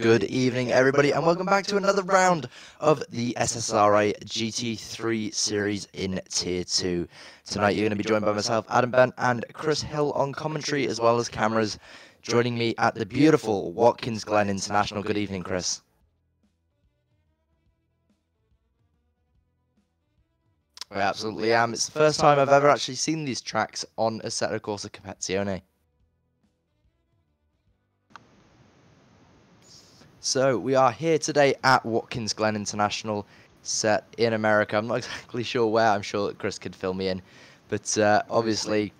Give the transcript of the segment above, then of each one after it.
Good evening, everybody, and welcome back to another round of the SSRi GT3 series in Tier 2. Tonight, you're going to be joined by myself, Adam Bent, and Chris Hill on commentary, as well as cameras, joining me at the beautiful Watkins Glen International. Good evening, Chris. I absolutely am. It's the first time I've ever actually seen these tracks on Assetto Corsa Competizione. So we are here today at Watkins Glen International, set in America. I'm not exactly sure where. I'm sure that Chris could fill me in. But obviously,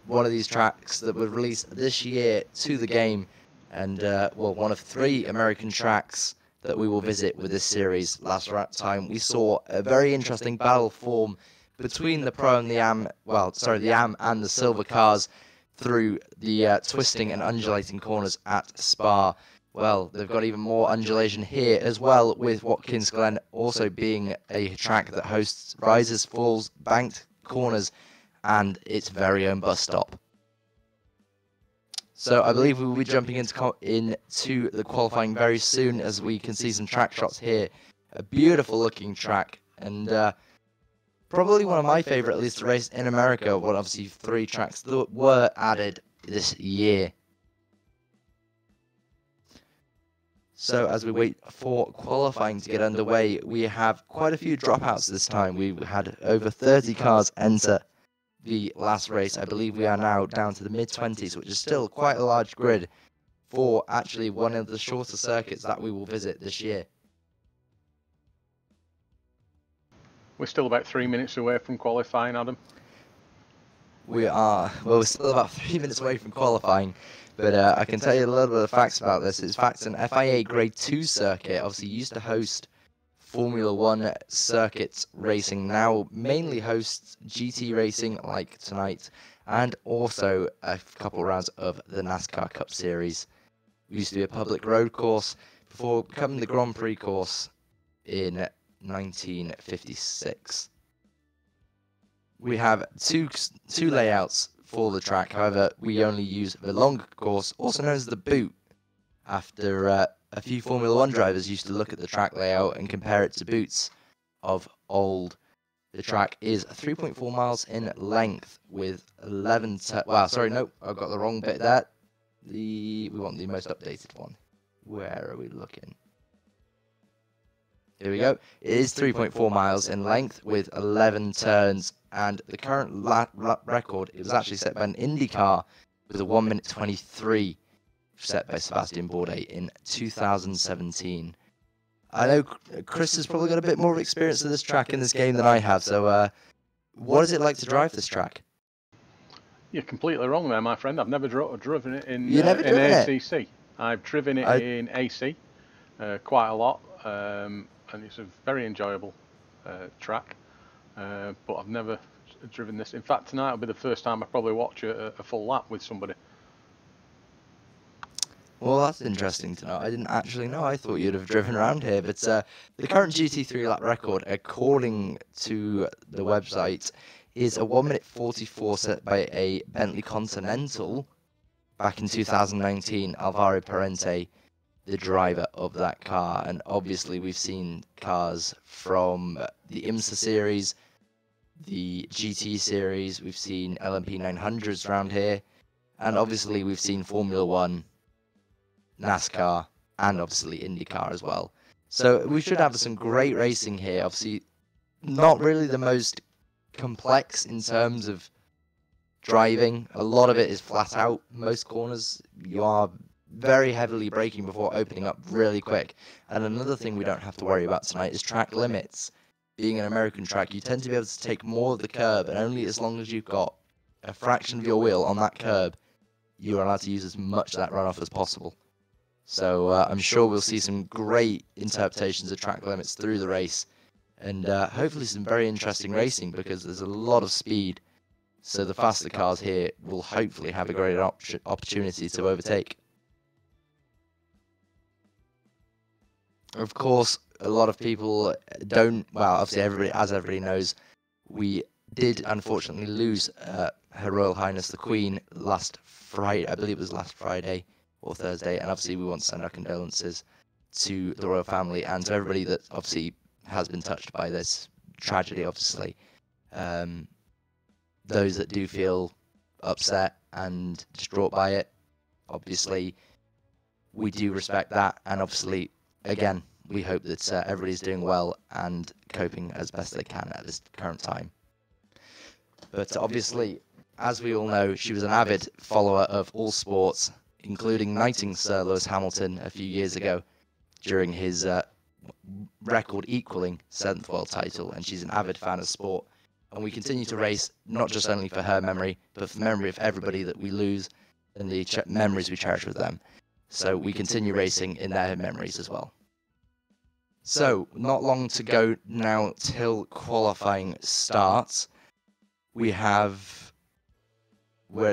one of these tracks that was released this year to the game, and well, one of 3 American tracks that we will visit with this series. Last time we saw a very interesting battle form between the Pro and the Am, the Am and the Silver cars through the twisting and undulating corners at Spa. Well, they've got even more undulation here as well, with Watkins Glen also being a track that hosts rises, falls, banked corners, and its very own bus stop. So I believe we will be jumping into the qualifying very soon, as we can see some track shots here. A beautiful looking track, and probably one of my favourite, at least, to race in America. Well, obviously 3 tracks that were added this year. So as we wait for qualifying to get underway, we have quite a few dropouts this time. We had over 30 cars enter the last race. I believe we are now down to the mid-20s, which is still quite a large grid for actually one of the shorter circuits that we will visit this year. We're still about 3 minutes away from qualifying, Adam. We are. Well, we're still about 3 minutes away from qualifying. But I can tell you a little bit of facts about this. It's fact an FIA Grade 2 circuit, obviously used to host Formula 1 circuit racing, now mainly hosts GT racing like tonight, and also a couple rounds of the NASCAR Cup Series. It used to be a public road course before becoming the Grand Prix course in 1956. We have two layouts for the track. However, we only use the longer course, also known as the boot, after a few Formula 1 drivers used to look at the track layout and compare it to boots of old. The track is 3.4 miles in length with 11 sorry, no, I got the wrong bit there. We want the most updated one. Where are we looking? Here we go. It is 3.4 miles in length with 11 turns, and the current record, it was actually set by an Indy car with a 1 minute 23, set by Sebastian Bourdais in 2017. I know Chris has probably got a bit more experience of this track in this game than I have, so what is it like to drive this track? You're completely wrong there, my friend. I've never driven it in ACC. I've driven it in AC quite a lot, and it's a very enjoyable track, but I've never driven this. In fact, tonight will be the first time I probably watch a full lap with somebody. Well, that's interesting to know. I didn't actually know. I thought you'd have driven around here. But the current GT3 lap record, according to the website, is a 1 minute 44 set by a Bentley Continental back in 2019. Alvaro Parente, the driver of that car. And obviously, we've seen cars from the IMSA series, the GT series. We've seen LMP 900s around here. And obviously, we've seen Formula 1, NASCAR, and obviously IndyCar as well. So we should have some great racing here. Obviously, not really the most complex in terms of driving. A lot of it is flat out. Most corners, you are very heavily braking before opening up really quick. And another thing we don't have to worry about tonight is track limits. Being an American track, you tend to be able to take more of the curb, and only as long as you've got a fraction of your wheel on that curb, you are allowed to use as much of that runoff as possible. So I'm sure we'll see some great interpretations of track limits through the race, and hopefully some very interesting racing, because there's a lot of speed. So the faster cars here will hopefully have a great opportunity to overtake. Of course, a lot of people don't, well, obviously everybody knows, we did unfortunately lose Her Royal Highness the Queen last Friday. I believe it was last Friday or Thursday, and obviously we want to send our condolences to the royal family and to everybody that obviously has been touched by this tragedy, obviously. Those that do feel upset and distraught by it, obviously, we do respect that, and obviously, again, we hope that everybody's doing well and coping as best they can at this current time. But obviously, as we all know, she was an avid follower of all sports, including knighting Sir Lewis Hamilton a few years ago during his record equaling 7th world title, and she's an avid fan of sport. And we continue to race, not just only for her memory, but for the memory of everybody that we lose and the memories we cherish with them. So we continue racing in their memories as well. So, not long to go now till qualifying starts. We're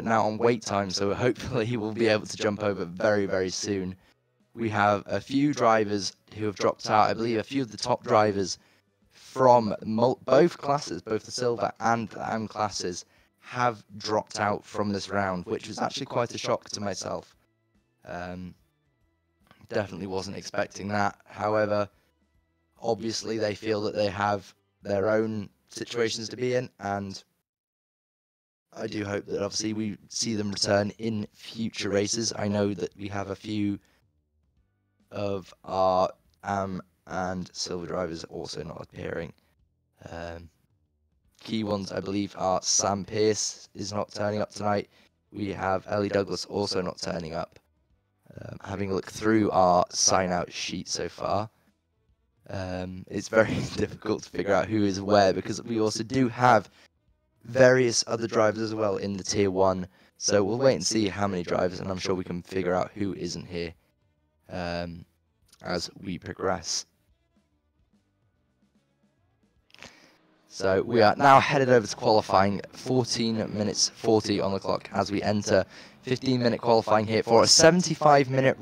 now on wait time, so hopefully we'll be able to jump over very, very soon. We have a few drivers who have dropped out. I believe a few of the top drivers from both classes, both the silver and the M classes, have dropped out from this round, which was actually quite a shock to myself. Definitely wasn't expecting that. However, obviously they feel that they have their own situations to be in, and I do hope that obviously we see them return in future races. I know that we have a few of our AM and silver drivers also not appearing. Key ones, I believe, are Sam Pearce is not turning up tonight. We have Ellie Douglas also not turning up. Having a look through our sign-out sheet so far, it's very difficult to figure out who is where, because we also do have various other drivers as well in the Tier 1. So we'll wait and see how many drivers, and I'm sure we can figure out who isn't here as we progress. So we are now headed over to qualifying, 14 minutes 40 on the clock as we enter 15-minute qualifying here for a 75-minute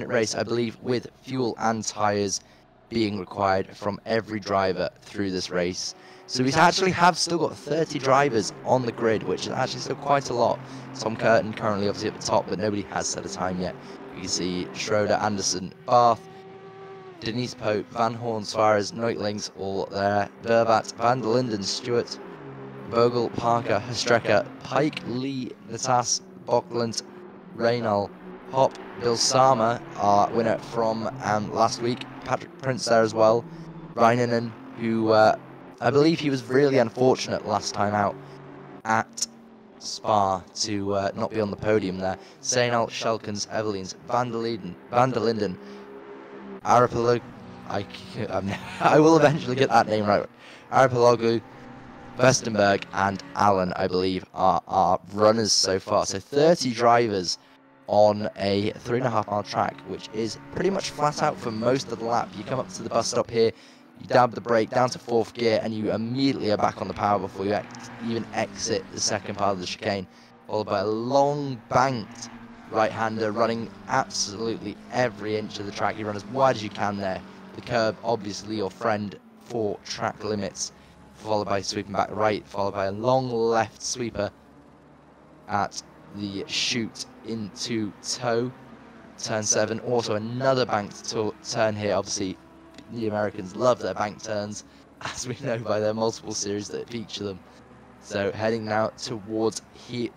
race, I believe, with fuel and tyres being required from every driver through this race. So we actually have still got 30 drivers on the grid, which is actually still quite a lot. Tom Curtin currently obviously at the top, but nobody has set a time yet. You can see Schroeder, Anderson, Barth, Denise Pope, Van Horn, Suarez, Neutlings, all there. Burbat, Van der Linden, Stewart, Bogle, Parker, Strecker, Pike, Lee, Natas, Bockland, Reynal, Hop, Bill Sama, our winner from last week. Patrick Prince there as well. Reinanen, who I believe he was really unfortunate last time out at Spa to not be on the podium there. Seinal, Shelkens, Evelyns, Van der Linden, Arapalogu, I will eventually get that name right. Arapalogu, Vestenberg and Allen, I believe, are our runners so far. So 30 drivers on a 3.5 mile track, which is pretty much flat out for most of the lap. You come up to the bus stop here, you dab the brake down to 4th gear, and you immediately are back on the power before you even exit the second part of the chicane, followed by a long banked right-hander running absolutely every inch of the track. You run as wide as you can there. The curb, obviously your friend for track limits, followed by sweeping back right, followed by a long left sweeper at the chute into toe, turn 7. Also another banked turn here. Obviously the Americans love their bank turns, as we know by their multiple series that feature them. So heading now towards the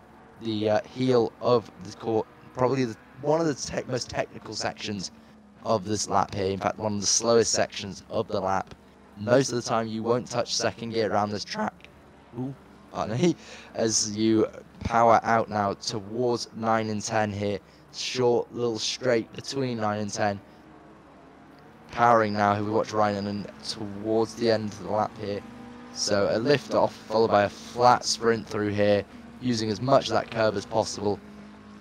heel of the court, probably one of the most technical sections of this lap here. In fact, one of the slowest sections of the lap. Most of the time you won't touch second gear around this track. Ooh, pardon me. As you power out now towards 9 and 10 here. Short little straight between 9 and 10. Powering now, here we watch Ryan and towards the end of the lap here. So a lift off followed by a flat sprint through here, using as much of that curb as possible.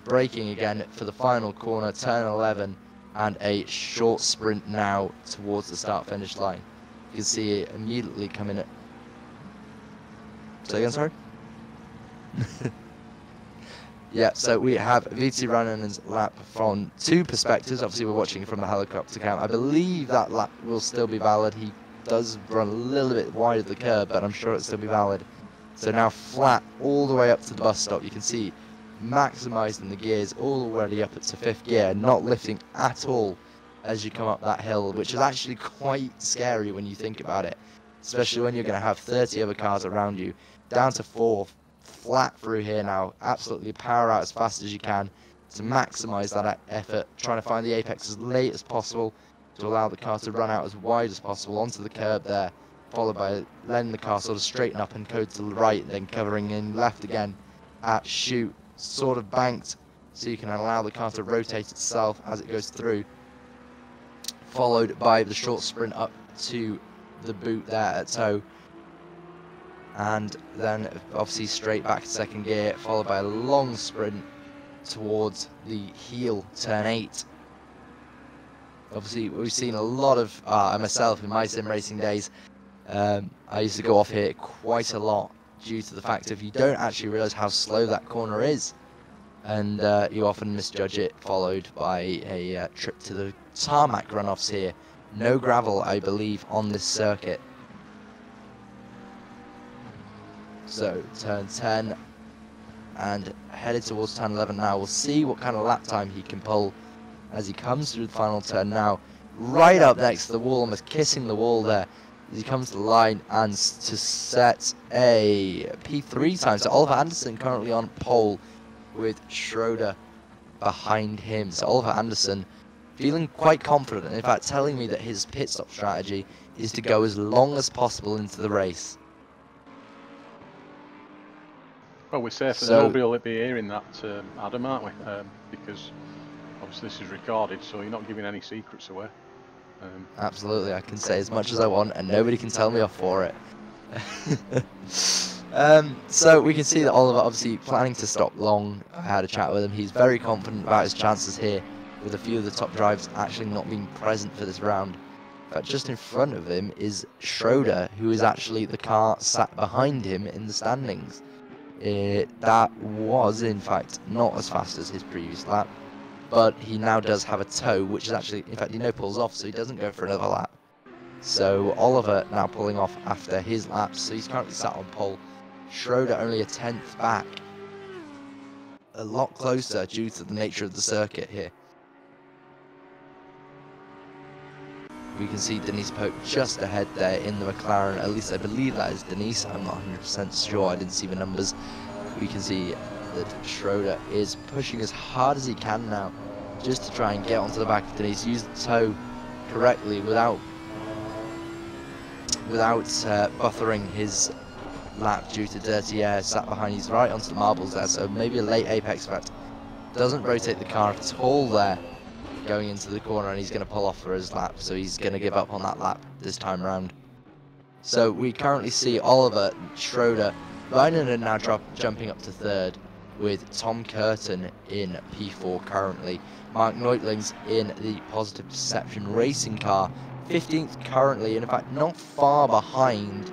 Braking again for the final corner, turn 11, and a short sprint now towards the start-finish line. You can see it immediately coming at... Say again, sorry? Yeah, so we have VT Rananen's lap from 2 perspectives. Obviously, we're watching from the helicopter cam. I believe that lap will still be valid. He does run a little bit wide of the curb, but I'm sure it'll still be valid. So now flat all the way up to the bus stop. You can see maximising the gears all already up to 5th gear, not lifting at all as you come up that hill, which is actually quite scary when you think about it, especially when you're going to have 30 other cars around you. Down to 4, flat through here now, absolutely power out as fast as you can to maximise that effort, trying to find the apex as late as possible to allow the car to run out as wide as possible onto the curb there, followed by letting the car sort of straighten up and go to the right, then covering in left again at chute, sort of banked, so you can allow the car to rotate itself as it goes through, followed by the short sprint up to the boot there at toe, and then obviously straight back to second gear, followed by a long sprint towards the heel, turn 8. Obviously we've seen a lot of, myself in my sim racing days, I used to go off here quite a lot due to the fact if you don't actually realise how slow that corner is, and you often misjudge it, followed by a trip to the tarmac runoffs here. No gravel, I believe, on this circuit. So turn 10 and headed towards turn 11 now. We'll see what kind of lap time he can pull as he comes through the final turn now. Right up next to the wall, almost kissing the wall there, as he comes to the line and to set a P3 time. So Oliver Anderson currently on pole with Schroeder behind him. So Oliver Anderson feeling quite confident, in fact telling me that his pit stop strategy is to go as long as possible into the race. Well, we're safe that nobody will be hearing that, Adam, aren't we? Because obviously this is recorded, so you're not giving any secrets away. Absolutely, I can say as much as I want and nobody can tell me off for it. So we can see that Oliver obviously planning to stop long. I had a chat with him. He's very confident about his chances here, with a few of the top drivers actually not being present for this round. In fact, just in front of him is Schroeder, who is actually the car sat behind him in the standings. That was, in fact, not as fast as his previous lap, but he now does have a toe, which is actually, in fact, he pulls off, so he doesn't go for another lap. So Oliver now pulling off after his laps, so he's currently sat on pole. Schroeder only a 10th back. A lot closer due to the nature of the circuit here. We can see Denise Pope just ahead there in the McLaren. At least I believe that is Denise. I'm not 100% sure. I didn't see the numbers. We can see that Schroeder is pushing as hard as he can now, just to try and get onto the back of Denise. Use the toe correctly without buffering his lap due to dirty air. Sat behind. He's right onto the marbles there. So maybe a late apex effect. Doesn't rotate the car at all there, going into the corner, and he's going to pull off for his lap, so he's going to give up on that lap this time around. So we currently see Oliver, Schroeder, Reinen now jumping up to third, with Tom Curtin in P4 currently. Mark Neutling's in the Positive Perception Racing car, 15th currently, and in fact not far behind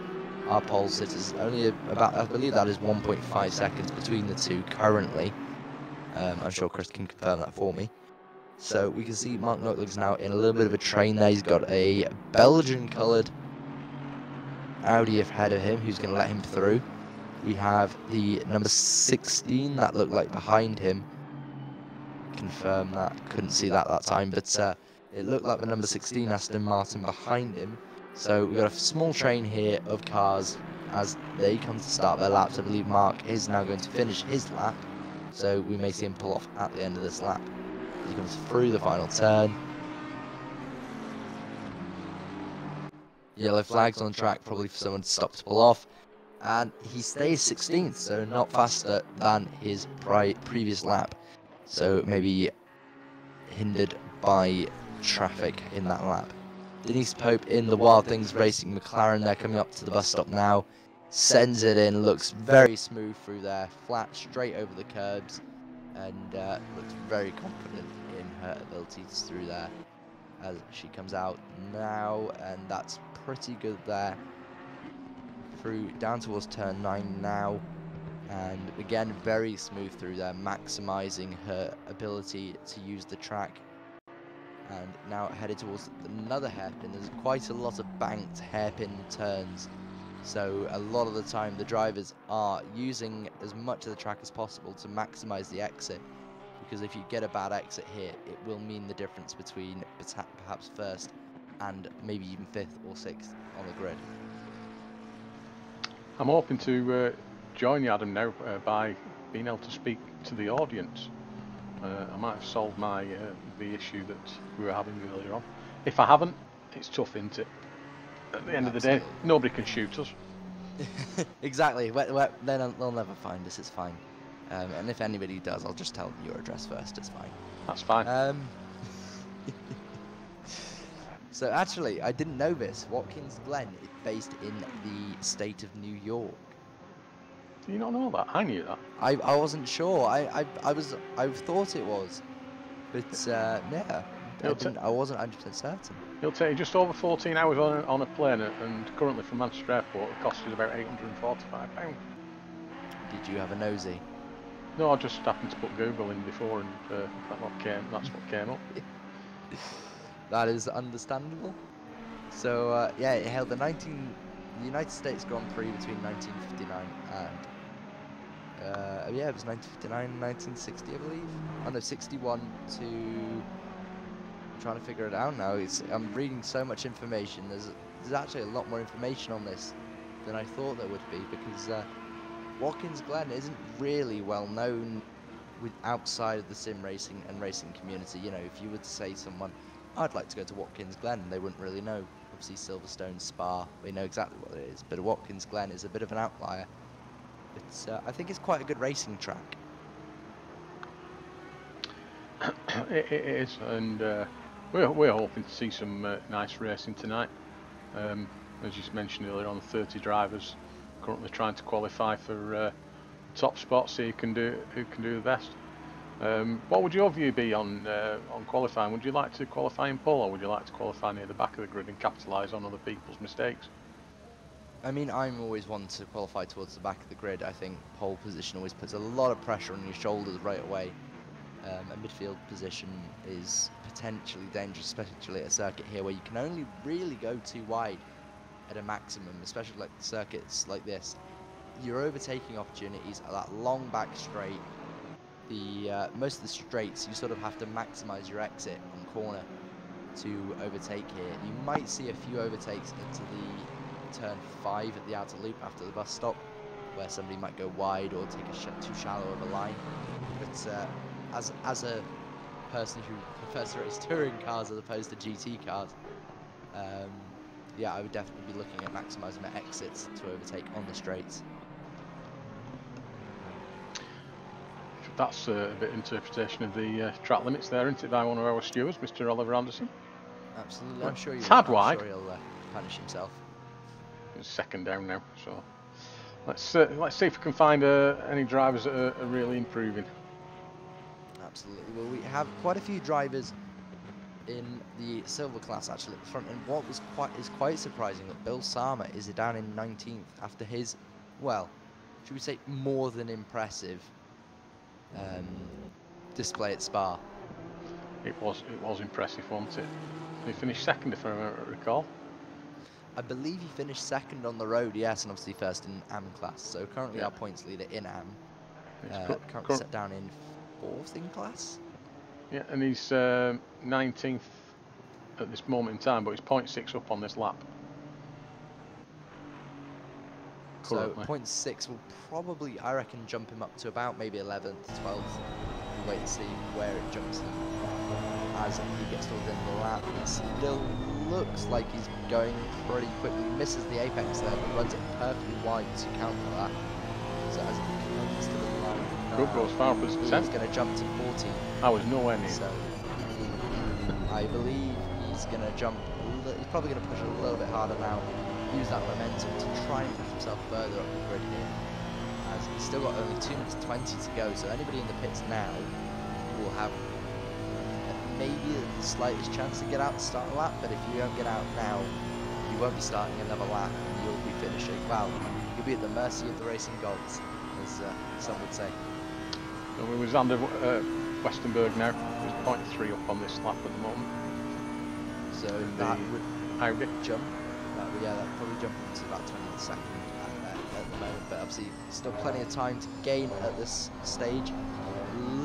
our pole sitters. Only about, I believe that is 1.5 seconds between the two currently. I'm sure Chris can confirm that for me. So we can see Mark Neutling's now in a little bit of a train there. He's got a Belgian-coloured Audi ahead of him, who's going to let him through. We have the number 16 that looked like behind him. Confirm that. Couldn't see that time, but it looked like the number 16 Aston Martin behind him. So we've got a small train here of cars as they come to start their laps. I believe Mark is now going to finish his lap, so we may see him pull off at the end of this lap. He comes through the final turn. Yellow flags on track, probably for someone to stop to pull off. And he stays 16th, so not faster than his previous lap. So maybe hindered by traffic in that lap. Denise Pope in the Wild Things Racing McLaren, they're coming up to the bus stop now. Sends it in, looks very smooth through there, flat straight over the curbs. And looks very confident in her abilities through there as she comes out now, and that's pretty good there. Through down towards turn 9 now, and again very smooth through there, maximizing her ability to use the track. And now headed towards another hairpin. There's quite a lot of banked hairpin turns, so a lot of the time the drivers are using as much of the track as possible to maximize the exit, because if you get a bad exit here, it will mean the difference between perhaps first and maybe even 5th or 6th on the grid. I'm hoping to join you, Adam, now by being able to speak to the audience. I might have solved my the issue that we were having earlier on. If I haven't, it's tough, isn't it? At the end of the day, nobody can shoot us. Exactly. Then they'll never find us. It's fine. And if anybody does, I'll just tell them your address first. It's fine. That's fine. So actually, I didn't know this. Watkins Glen is based in the state of New York. Do you not know that? I knew that. I wasn't sure. I thought it was, but yeah, I wasn't 100% certain. It'll take you just over 14 hours on a plane, and currently from Manchester Airport, it costs us about £845. Did you have a nosy? No, I just happened to put Google in before, and that's what came up. That is understandable. So yeah, it held the United States Grand Prix between 1959 and yeah, it was 1959 and 1960, I believe. Oh no, 61 to. I'm trying to figure it out now. I'm reading so much information. There's actually a lot more information on this than I thought there would be, because Watkins Glen isn't really well known outside of the sim racing and racing community. You know, if you were to say to someone, I'd like to go to Watkins Glen, they wouldn't really know. Obviously Silverstone, Spa, they know exactly what it is, but Watkins Glen is a bit of an outlier. I think it's quite a good racing track. It is, and we're hoping to see some nice racing tonight. As you mentioned earlier on, 30 drivers currently trying to qualify for top spots, see who can do the best. What would your view be on qualifying? Would you like to qualify in pole, or would you like to qualify near the back of the grid and capitalise on other people's mistakes? I mean, I'm always one to qualify towards the back of the grid. I think pole position always puts a lot of pressure on your shoulders right away. A midfield position is potentially dangerous, especially at a circuit here where you can only really go too wide at a maximum, especially like circuits like this. Your overtaking opportunities are that long back straight. Most of the straights, you sort of have to maximise your exit on corner to overtake here. You might see a few overtakes into the turn 5 at the outer loop after the bus stop, where somebody might go wide or take too shallow of a line. But as a person who prefers to race touring cars as opposed to GT cars, yeah, I would definitely be looking at maximising my exits to overtake on the straights. That's a bit of interpretation of the track limits there, isn't it, by one of our stewards, Mr. Oliver Anderson? Absolutely, I'm sure wide. Sure he'll punish himself. It's second down now, so let's see if we can find any drivers that are really improving. Absolutely. Well, we have quite a few drivers in the silver class actually at the front, and what is quite surprising that Bill Sama is down in 19th after his, well, should we say, more than impressive display at Spa. It was impressive, wasn't it? He finished second, if I recall. I believe he finished second on the road, yes, and obviously first in AM class. So currently our points leader in AM, currently set down in 4th in class. Yeah, and he's 19th at this moment in time, but he's 0.6 up on this lap. Currently. So 0.6 will probably, I reckon, jump him up to about maybe 11th, 12th. We'll wait and see where it jumps him as he gets towards the end of the lap. He still looks like he's going pretty quickly. Misses the apex there, but runs it perfectly wide to counter that. So as he comes to the line now, goes far up as he's going to jump to 14. I was nowhere near. So I believe he's going to jump. He's probably going to push a little bit harder now. Use that momentum to try and push himself further up the grid here, as he's still got only 2 minutes 20 to go. So anybody in the pits now will have maybe the slightest chance to get out and start a lap, but if you don't get out now, you won't be starting another lap and you'll be finishing. Well, you'll be at the mercy of the racing gods, as some would say. So we was under Westenberg now. There's 0.3 up on this lap at the moment. So that would jump. Yeah, that would probably jump into about 20th second at the moment, but obviously still plenty of time to gain at this stage. A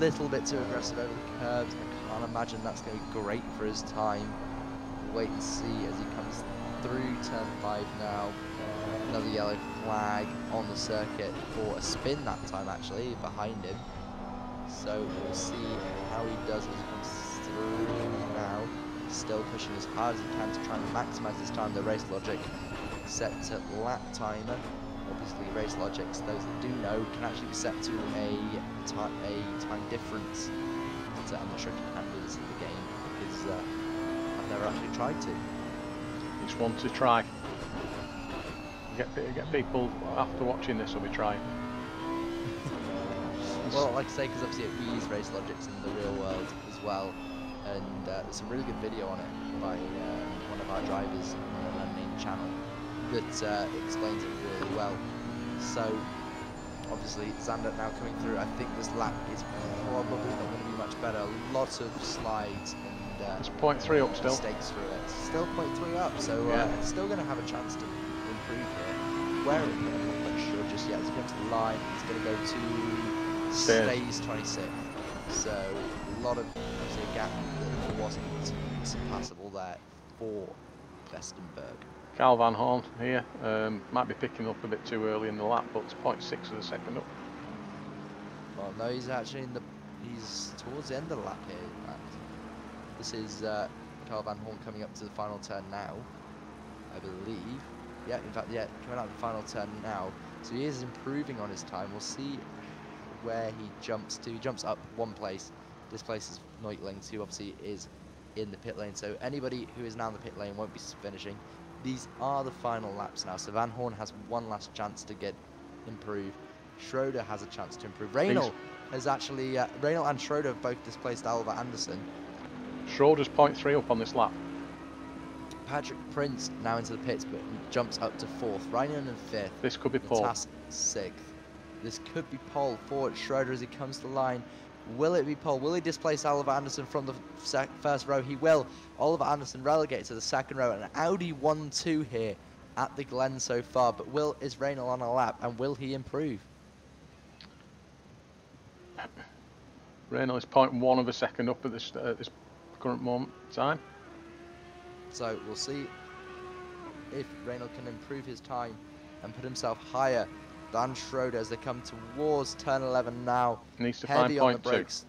little bit too aggressive over the curbs. I can't imagine that's going to be great for his time. Wait and see as he comes through turn 5 now. Another yellow flag on the circuit for a spin that time, actually, behind him. So we'll see how he does as he comes through now. Still pushing as hard as he can to try and maximise his time. The race logic set to lap timer. Obviously, race logics, those that do know, can actually be set to a time difference. But I'm not sure if you can do this in the game because I've never actually tried to. It's one to try. Get people after watching this will be trying. Well, like I say, because obviously we use race logics in the real world as well, and there's some really good video on it by one of our drivers on an unnamed channel that explains it really well. So obviously Zander now coming through. I think this lap is probably not going to be much better. Lots of slides and it's 0.3 up still. Mistakes through it. Still 0.3 up, so still going to have a chance to improve here. Where I'm not quite sure just yet. As he comes to the line, he's going to go to stays 26th. So a lot of obviously a gap that wasn't surpassable there for Vestenberg. Carl Van Horn here, might be picking up a bit too early in the lap, but it's 0.6 of the second up. Well, no, he's actually he's towards the end of the lap here. In fact. This is Carl Van Horn coming up to the final turn now, I believe. Yeah, in fact, yeah, coming out of the final turn now. So he is improving on his time. We'll see where he jumps to. He jumps up one place. This place is Neutlings, who obviously is in the pit lane. So anybody who is now in the pit lane won't be finishing. These are the final laps now. So Van Horn has one last chance to improve. Schroeder has a chance to improve. Reynolds has actually, Reynolds and Schroeder have both displaced Oliver Anderson. Schroeder's 0.3 up on this lap. Patrick Prince now into the pits, but jumps up to 4th. Reinen in 5th. This could be Paul. 6th. This could be Paul for Schroeder as he comes to the line. Will it be Paul? Will he displace Oliver Anderson from the first row? He will. Oliver Anderson relegated to the second row. An Audi 1-2 here at the Glen so far. But is Reynolds on a lap, and will he improve? Reynolds is 0.1 of a second up at this current moment in time. So we'll see if Reynolds can improve his time and put himself higher than Schroeder as they come towards turn 11 now. Needs to heavy find on the brakes.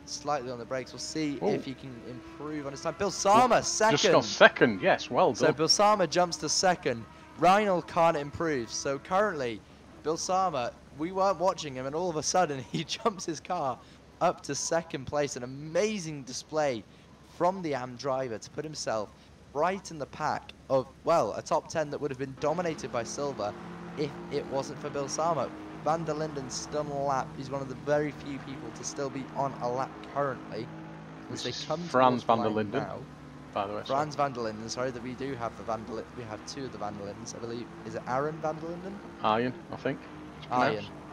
Slightly on the brakes. We'll see if he can improve on his time. Bill Sama, second. Just got second, yes, well done. So Bill Sama jumps to second. Reynolds can't improve. So currently, Bill Sama, we weren't watching him, and all of a sudden he jumps his car up to second place. An amazing display from the AM driver to put himself right in the pack of, well, a top 10 that would have been dominated by Silver if it wasn't for Bill Sama. Van der Linden's still on a lap. He's one of the very few people to still be on a lap currently. As they come Franz van der Linden, now. By the way. Franz van der Linden, sorry, that we do have we have 2 of the van der Lindens, I believe. Is it Aaron van der Linden? Ian, I think.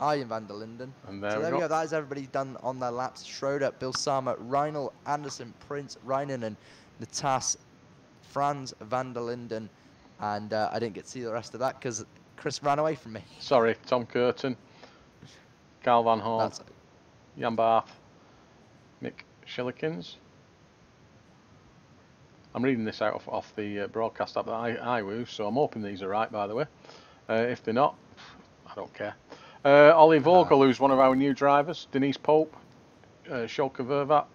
Ian van der Linden. And so there we go. That is everybody done on their laps. Schroeder, Bill Sama, Reynolds, Anderson, Prince, Reinen, Natas, Franz van der Linden, and I didn't get to see the rest of that because Chris ran away from me. Sorry, Tom Curtin, Carl Van Horn, Jan Barth, Mick Schillikins. I'm reading this out off the broadcast app that I use, so I'm hoping these are right, by the way. If they're not, I don't care. Ollie Vogel, who's one of our new drivers, Denise Pope, Schalke Vervat,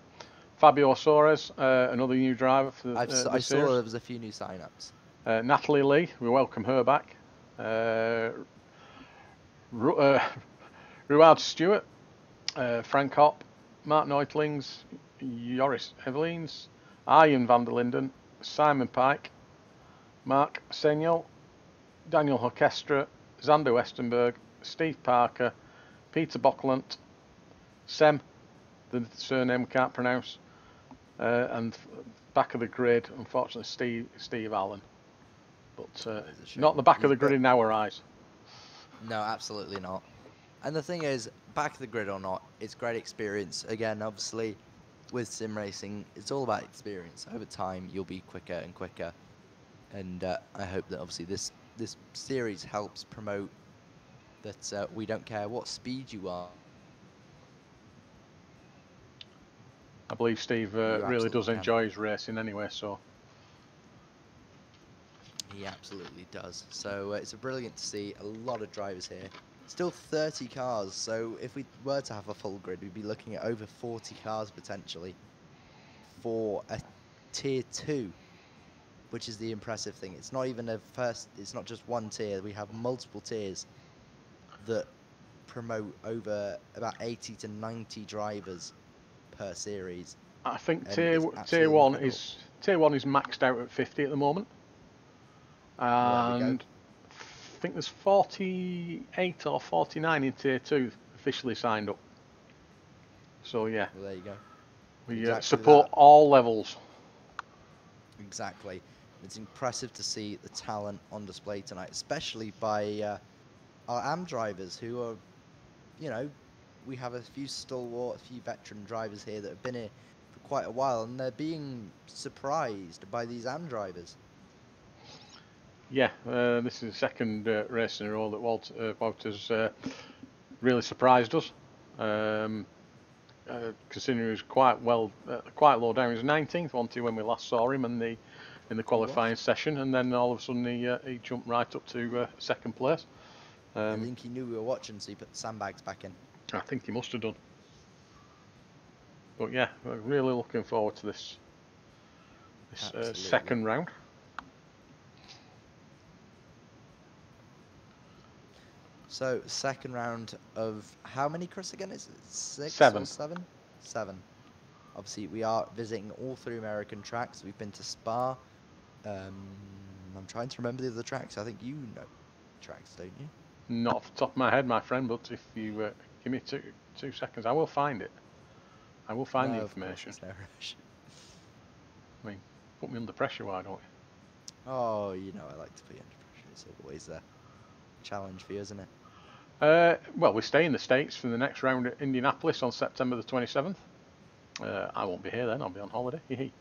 Fabio Soares, another new driver for the I saw there was a few new sign-ups. Natalie Lee, we welcome her back. Ruard Stewart, Frank Hopp, Mark Neutlings, Joris Evelines, Ian van der Linden, Simon Pike, Mark Seniol, Daniel Orchestra, Xander Westenberg, Steve Parker, Peter Bocklant, Sem, the surname can't pronounce, and back of the grid, unfortunately, Steve Allen. But not the back of the grid in our eyes. No, absolutely not. And the thing is, back of the grid or not, it's great experience. Again, obviously, with sim racing, it's all about experience. Over time, you'll be quicker and quicker. And I hope that obviously this series helps promote that we don't care what speed you are. I believe Steve really does enjoy his racing anyway, so. He absolutely does. So it's brilliant to see a lot of drivers here. Still 30 cars, so if we were to have a full grid, we'd be looking at over 40 cars potentially for a tier 2, which is the impressive thing. It's not even it's not just one tier. We have multiple tiers that promote over about 80 to 90 drivers per series. I think tier one is maxed out at 50 at the moment, and I think there's 48 or 49 in tier 2 officially signed up. So yeah, well, there you go. We support all levels. Exactly. It's impressive to see the talent on display tonight, especially by our AM drivers who are, you know, we have a few stalwart, a few veteran drivers here that have been here for quite a while, and they're being surprised by these AM drivers. Yeah, this is the second race in a row that Walter's really surprised us. Considering he was quite low down. He was 19th, wasn't he, when we last saw him in the qualifying session, and then all of a sudden he jumped right up to second place. I think he knew we were watching, so he put the sandbags back in. I think he must have done. But yeah, we're really looking forward to this second round. So, second round of how many, Chris, again? Is it 6 7. or 7? 7. Obviously, we are visiting all 3 American tracks. We've been to Spa. I'm trying to remember the other tracks. I think you know tracks, don't you? Not off the top of my head, my friend, but if you give me two seconds, I will find it. I will find the information. Of course, no rush. I mean, put me under pressure, why don't you? Oh, you know I like to put you under pressure. It's always a challenge for you, isn't it? Well, we stay in the States for the next round at Indianapolis on September the 27th. I won't be here then, I'll be on holiday.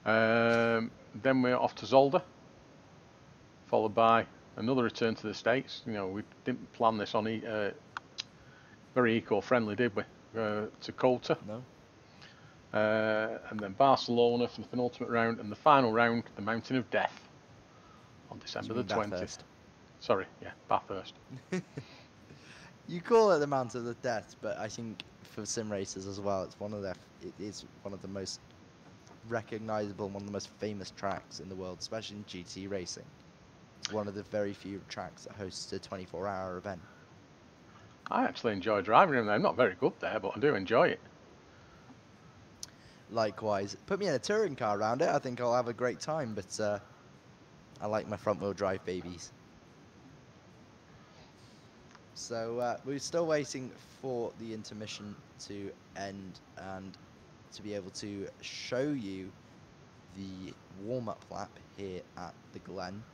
Then we're off to Zolder, followed by another return to the States. You know, we didn't plan this on very eco-friendly, did we? To COTA. No. And then Barcelona for the penultimate round, and the final round, the Mountain of Death, on December the 20th. Sorry, yeah, Bathurst. You call it the Mountain of Death, but I think for sim racers as well, it is one of the most recognizable, one of the most famous tracks in the world, especially in GT racing. It's one of the very few tracks that hosts a 24-hour event. I actually enjoy driving them there. I'm not very good there, but I do enjoy it. Likewise. Put me in a touring car around it, I think I'll have a great time, but I like my front-wheel drive babies. So we're still waiting for the intermission to end and to be able to show you the warm-up lap here at the Glen.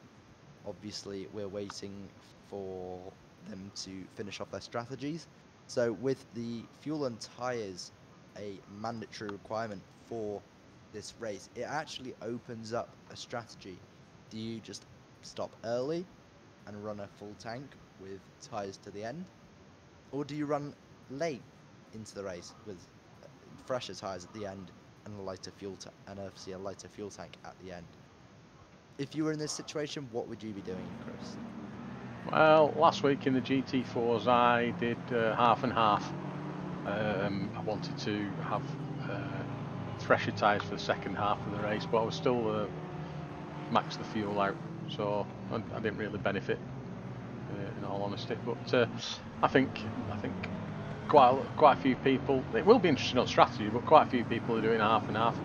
Obviously, we're waiting for them to finish off their strategies. So with the fuel and tyres a mandatory requirement for this race, it actually opens up a strategy. Do you just stop early and run a full tank with tyres to the end, or do you run late into the race with fresher tyres at the end and a lighter fuel and obviously a lighter fuel tank at the end? If you were in this situation, what would you be doing, Chris? Well, last week in the GT4s I did half and half. I wanted to have fresher tyres for the second half of the race, but I was still max the fuel out, so I didn't really benefit, in all honesty. But I think quite a few people, it will be interesting on strategy, but quite a few people are doing half and half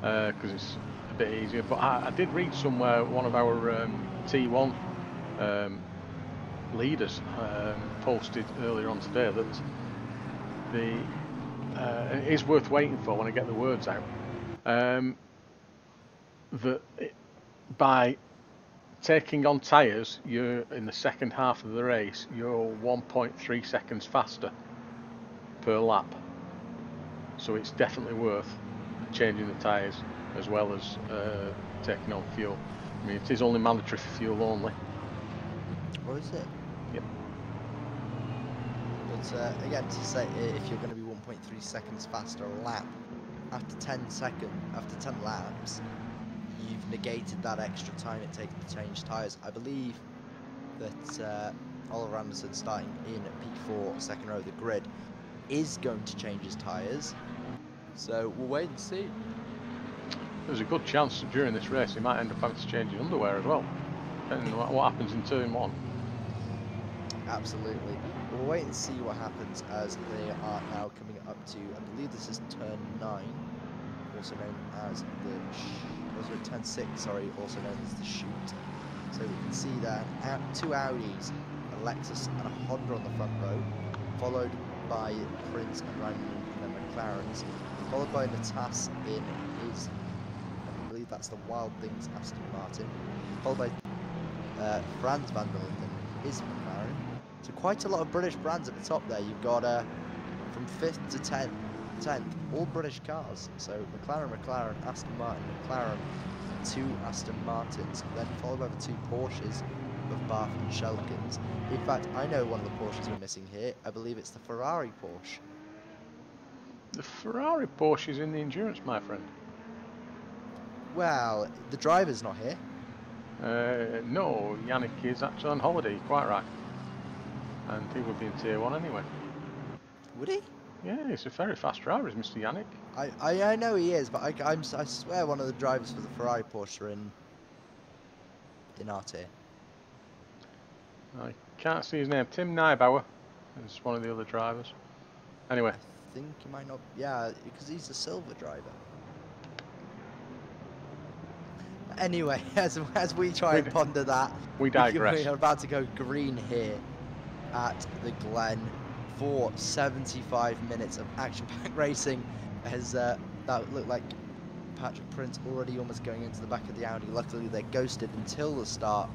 because it's a bit easier. But I did read somewhere one of our T1 leaders posted earlier on today that it is worth waiting for when I get the words out, that by taking on tyres, you're in the second half of the race, you're 1.3 seconds faster per lap, so it's definitely worth changing the tyres as well as taking on fuel. I mean, it is only mandatory for fuel only. Or is it? Yep. But again, to say if you're going to be 1.3 seconds faster a lap, after 10 laps, you've negated that extra time it takes to change tyres. I believe that Oliver Anderson, starting in P4, second row of the grid, is going to change his tyres. So we'll wait and see. There's a good chance that during this race he might end up having to change his underwear as well, depending on what happens in turn 1. Absolutely. We'll wait and see what happens as they are now coming up to, I believe this is turn 9, also known as the, turn 6, sorry, also known as the shoot. So we can see there 2 Audis, a Lexus and a Honda on the front row, followed by Prince and Ryan in the McLarens, followed by Natas in his, I believe that's the Wild Things Aston Martin, followed by Franz van der Linden, his McLaren. So quite a lot of British brands at the top there. You've got from 5th to 10th, all British cars. So McLaren, Aston Martin, McLaren, 2 Aston Martins, then followed by the 2 Porsches of Bath and Schelkens. In fact, I know one of the Porsches we're missing here. I believe it's the Ferrari Porsche. The Ferrari Porsche is in the endurance, my friend. Well, the driver's not here. No, Yannick is actually on holiday, quite right. And he would be in tier 1 anyway. Would he? Yeah, he's a very fast driver, is Mr. Yannick. I know he is, but I swear one of the drivers for the Ferrari Porsche are in our tier. I can't see his name. Tim Neibauer is one of the other drivers. Anyway. I think he might not, yeah, because he's a silver driver. Anyway, as we try and ponder that, we digress. We are about to go green here at the Glen for 75 minutes of action-packed racing, as that looked like Patrick Prince already almost going into the back of the Audi. Luckily, they're ghosted until the start.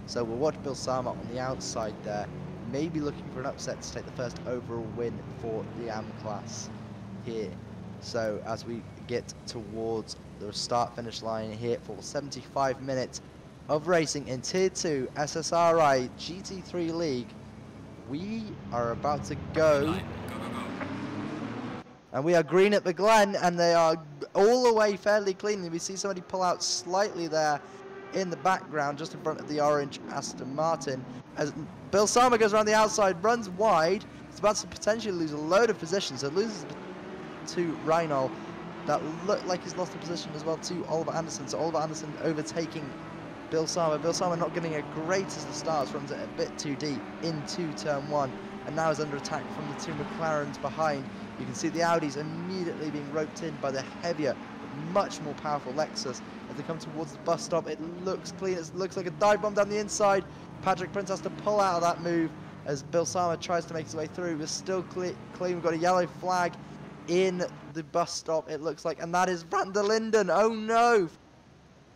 So we'll watch Bill Sama on the outside there, maybe looking for an upset to take the first overall win for the AM class here. So as we get towards the start-finish line here for 75 minutes of racing in Tier 2 SSRi GT3 League, we are about to go. And we are green at the Glen, and they are all the way fairly cleanly. We see somebody pull out slightly there in the background, just in front of the orange Aston Martin. As Bill Sama goes around the outside, runs wide. He's about to potentially lose a load of positions. So loses to Reinhold. That looked like he's lost a position as well to Oliver Anderson. So Oliver Anderson overtaking Bill Sama. Bill Sama not getting a great as the starts, runs it a bit too deep into turn 1. And now is under attack from the 2 McLarens behind. You can see the Audis immediately being roped in by the heavier, much more powerful Lexus. As they come towards the bus stop, it looks clean. It looks like a dive bomb down the inside. Patrick Prince has to pull out of that move as Bill Sama tries to make his way through. We're still clean. We've got a yellow flag in the bus stop, it looks like, and that is Van der Linden. Oh no!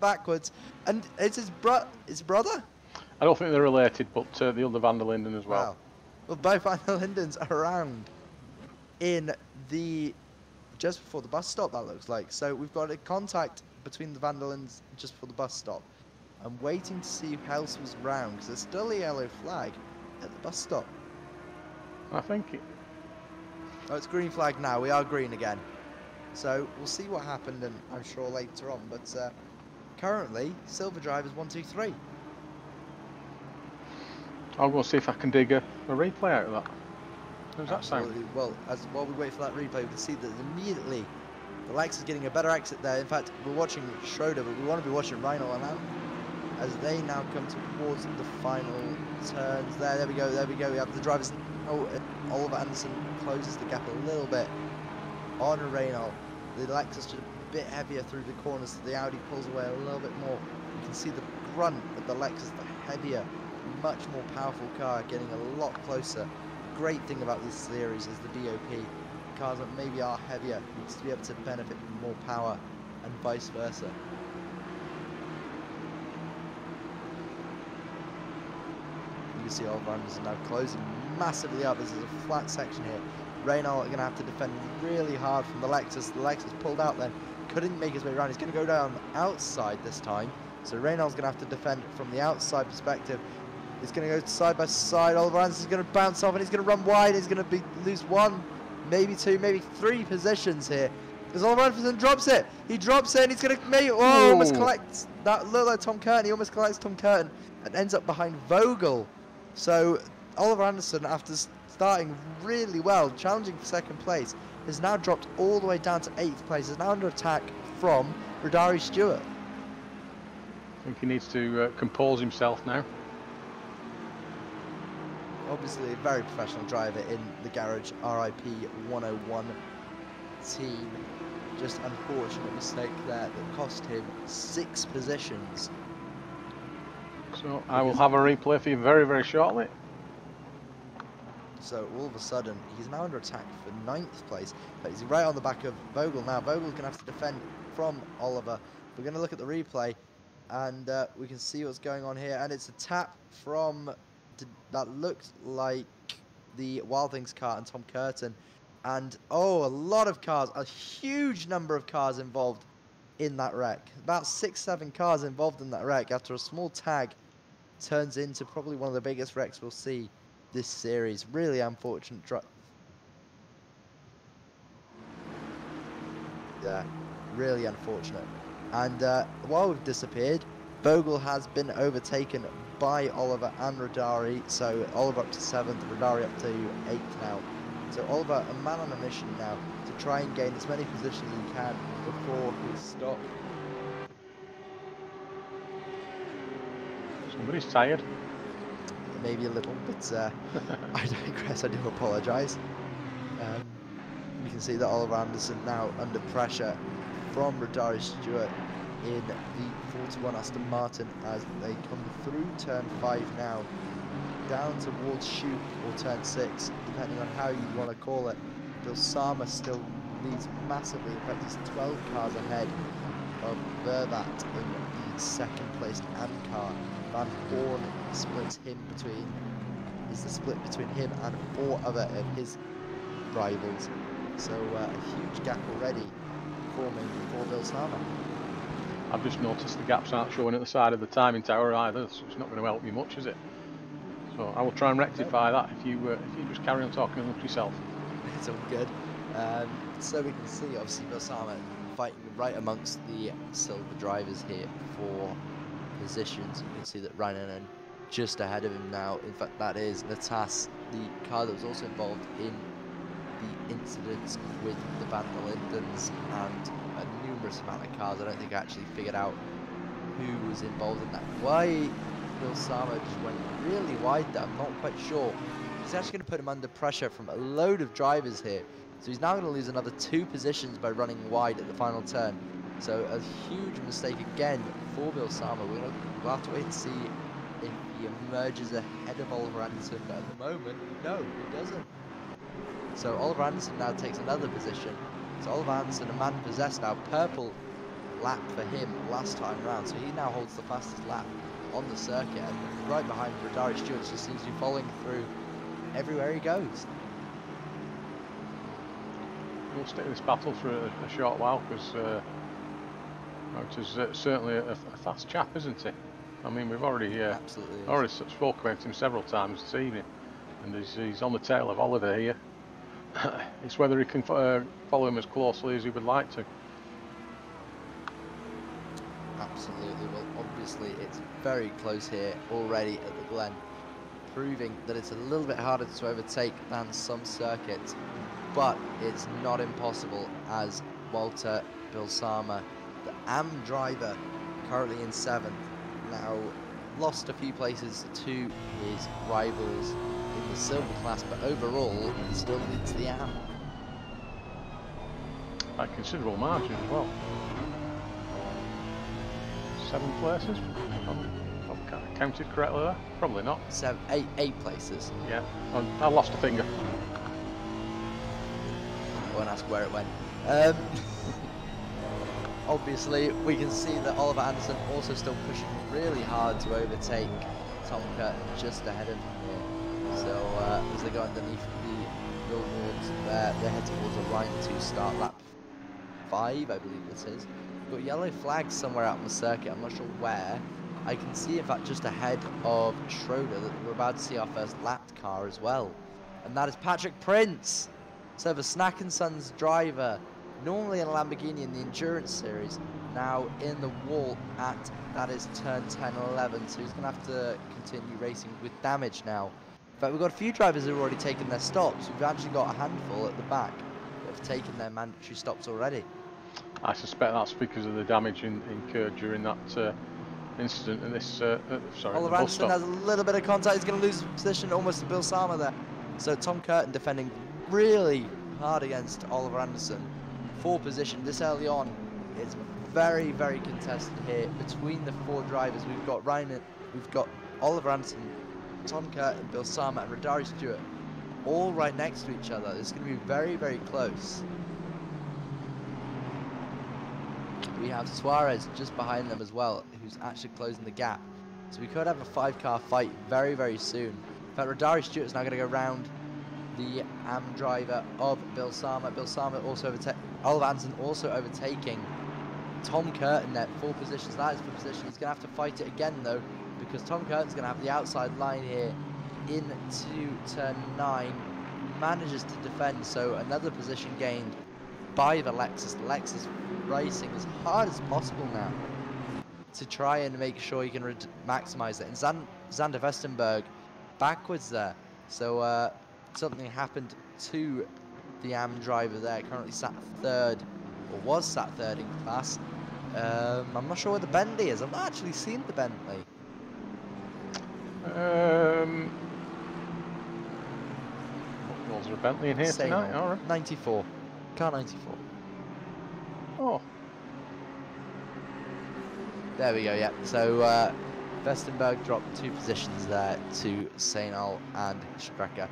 Backwards. And it's his brother? I don't think they're related, but the other Van der Linden as well. Wow. Well, both Van der Lindens are around in the just before the bus stop, that looks like. So we've got a contact between the Van der Lindens just before the bus stop. I'm waiting to see who else was round, because there's still a yellow flag at the bus stop. I think it... Oh, it's green flag now. We are green again. So we'll see what happened, and I'm sure later on. But currently, silver drivers 1, 2, 3. I'll go see if I can dig a replay out of that. How's that sound? Well, while we wait for that replay, we can see that immediately the Lex is getting a better exit there. In fact, we're watching Schroeder, but we want to be watching Reinhold now, as they now come towards the final turns. There we go. We have the drivers. Oh, Oliver Anderson closes the gap a little bit on Reinhold. The Lexus just a bit heavier through the corners, so the Audi pulls away a little bit more. You can see the grunt of the Lexus, the heavier, much more powerful car, getting a lot closer. The great thing about this series is the BOP. Cars that maybe are heavier needs to be able to benefit from more power, and vice versa. You can see Oliver Anderson now closing massively up. This is a flat section here. Reinhold are going to have to defend really hard from the Lexus. The Lexus pulled out then, couldn't make his way around. He's going to go down outside this time. So Reinhold's going to have to defend from the outside perspective. He's going to go side by side. Oliver Anderson's going to bounce off and he's going to run wide. He's going to lose 1, maybe 2, maybe 3 positions here. As Oliver Anderson drops it. He drops it and he's going to make, oh, almost collects, that looked like Tom Curtin. He almost collects Tom Curtin and ends up behind Vogel. So Oliver Anderson, after starting really well, challenging for second place, has now dropped all the way down to 8th place. Is now under attack from Rodari Stewart. I think he needs to compose himself now. Obviously a very professional driver in the garage RIP 101 team. Just unfortunate mistake there that cost him 6 positions. So I will have a replay for you very, very shortly. So all of a sudden he's now under attack for 9th place, but he's right on the back of Vogel now. Vogel's going to have to defend from Oliver. We're going to look at the replay and we can see what's going on here, and it's a tap from that looked like the Wild Things car and Tom Curtin, and oh, a lot of cars, a huge number of cars involved in that wreck. About 6-7 cars involved in that wreck after a small tag turns into probably one of the biggest wrecks we'll see this series. Really unfortunate yeah, really unfortunate. And while we've disappeared, Vogel has been overtaken by Oliver and Rodari. So Oliver up to 7th, Rodari up to 8th now. So Oliver, a man on a mission now to try and gain as many positions as he can before his stop. Somebody's tired. Maybe a little, but I digress. I do apologise. You can see that Oliver Anderson now under pressure from Rodari Stewart in the 41 Aston Martin as they come through turn 5 now, down towards Shoot or turn 6, depending on how you want to call it. Bilsama still leads massively. In fact, he's 12 cars ahead of Vervat in the second placed AM car. Van Horn splits him between, is the split between him and 4 other of his rivals. So a huge gap already forming for Bilsama. I've just noticed the gaps aren't showing at the side of the timing tower either, so it's not going to help you much, is it? So I will try and rectify that if you just carry on talking amongst yourself. It's all good. So we can see obviously Bilsama fighting right amongst the silver drivers here for positions. You can see that Rainen just ahead of him now. In fact, that is Natas, the car that was also involved in the incidents with the Van der Lindens and a numerous amount of cars. I don't think I actually figured out who was involved in that. Why Bilsama just went really wide there, I'm not quite sure. He's actually going to put him under pressure from a load of drivers here. So he's now going to lose another 2 positions by running wide at the final turn. So a huge mistake again for Bilsama. We'll have to wait and see if he emerges ahead of Oliver Anderson, but at the moment, no, he doesn't. So Oliver Anderson now takes another position. So Oliver Anderson, a man possessed now, purple lap for him last time round. So he now holds the fastest lap on the circuit, and right behind Rodari Stewart just seems to be following through everywhere he goes. We'll stick in this battle for a short while because which is certainly a fast chap, isn't he? I mean, we've already spoke about him several times this evening, and he's on the tail of Oliver here. It's whether he can follow him as closely as he would like to. Absolutely. Well, obviously it's very close here already at the Glen, proving that it's a little bit harder to overtake than some circuits, but it's not impossible, as Walter Bilsama, the AM driver, currently in 7th, now lost a few places to his rivals in the silver class, but overall he still leads the AM. By considerable margin as well. 7 places? I've counted correctly there? Probably not. 8 places. Yeah, I lost a finger. I won't ask where it went. Obviously, we can see that Oliver Anderson also still pushing really hard to overtake Tom Curtin just ahead of him here. So as they go underneath the billboards there, they head towards a line to start lap 5, I believe this is. We've got yellow flags somewhere out on the circuit, I'm not sure where. I can see in fact just ahead of Schroeder that we're about to see our first lapped car as well. And that is Patrick Prince. So the Snack & Sons driver normally in a Lamborghini in the Endurance Series, now in the wall at, that is turn 10, 11, so he's going to have to continue racing with damage now. In fact, we've got a few drivers who have already taken their stops. We've actually got a handful at the back that have taken their mandatory stops already. I suspect that's because of the damage incurred during that incident in this, sorry, Oliver Anderson has a little bit of contact. He's going to lose his position almost to Bill Sama there. So Tom Curtin defending really hard against Oliver Anderson. 4 position this early on. It's very, very contested here between the 4 drivers. We've got Ryan, we've got Oliver Anderson, Tom Curtin, Bill Sama and Rodari Stewart all right next to each other. It's going to be very, very close. We have Suarez just behind them as well, who's actually closing the gap. So we could have a 5-car fight very, very soon. In fact, Rodari Stewart is now going to go round the AM driver of Bill Sama. Bill Sama also Oliver Anderson also overtaking Tom Curtin there, 4 positions. That is the position. He's going to have to fight it again though, because Tom Curtin's going to have the outside line here into turn 9. Manages to defend, so another position gained by the Lexus. Lexus racing as hard as possible now to try and make sure he can maximize it. And Xander Vestenberg backwards there. So something happened to the AM driver there, currently sat 3rd, or was sat 3rd in class. I'm not sure where the Bentley is. I've not actually seen the Bentley. Was there a Bentley in here tonight? All right. 94. Car 94. Oh. There we go, yeah. So Vestenberg dropped 2 positions there to Sainal and Strecker.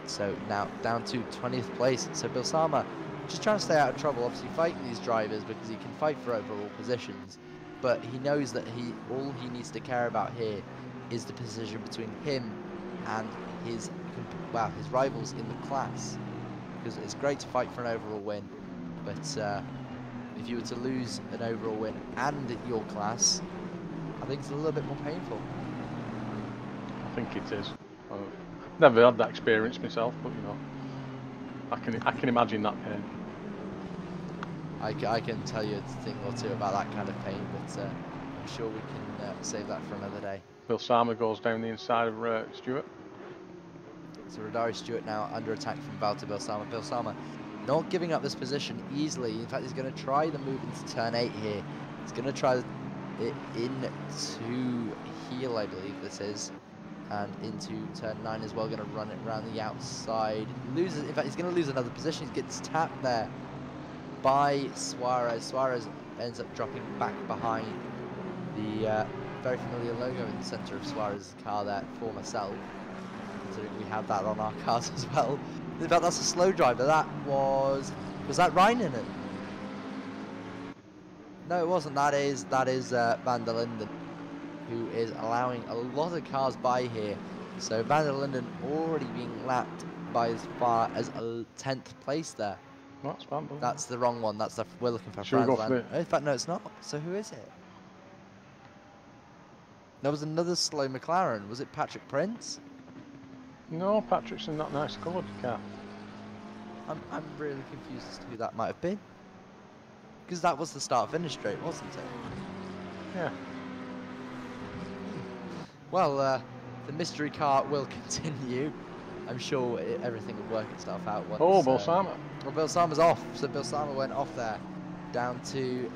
So now down to 20th place. So Bill Sama just trying to stay out of trouble, obviously fighting these drivers because he can fight for overall positions. But he knows that all he needs to care about here is the position between him and his rivals in the class. Because it's great to fight for an overall win, but if you were to lose an overall win and your class, I think it's a little bit more painful. I think it is. I've never had that experience myself, but you know, I can imagine that pain. I can tell you a thing or 2 about that kind of pain, but I'm sure we can save that for another day. Bill Sama goes down the inside of Stewart. So Rodari Stewart now under attack from Valter Bill Sama. Bill Sama not giving up this position easily. In fact, he's going to try the move into turn 8 here. He's going to try it into heel, I believe this is, and into turn 9 as well. Going to run it around the outside. Loses. In fact, he's going to lose another position. He gets tapped there by Suarez. Suarez ends up dropping back behind the very familiar logo in the centre of Suarez's car there for myself. Considering we have that on our cars as well. In fact, that's a slow driver. That was that Reinen? No, it wasn't. That is Van der Linden, who is allowing a lot of cars by here. So Van der Linden already being lapped by as far as a 10th place there. That's Van der Linden. That's the wrong one. That's we're looking for. Should we go for it? In fact, no, it's not. So who is it? There was another slow McLaren. Was it Patrick Prince? No, Patrick's in that nice coloured car. I'm really confused as to who that might have been. Because that was the start-finish straight, wasn't it? Yeah. Well, the mystery car will continue. I'm sure everything will work itself out once. Oh, Bill Sama. Well, Bill Sama's off. So Bill Sama went off there. Down to...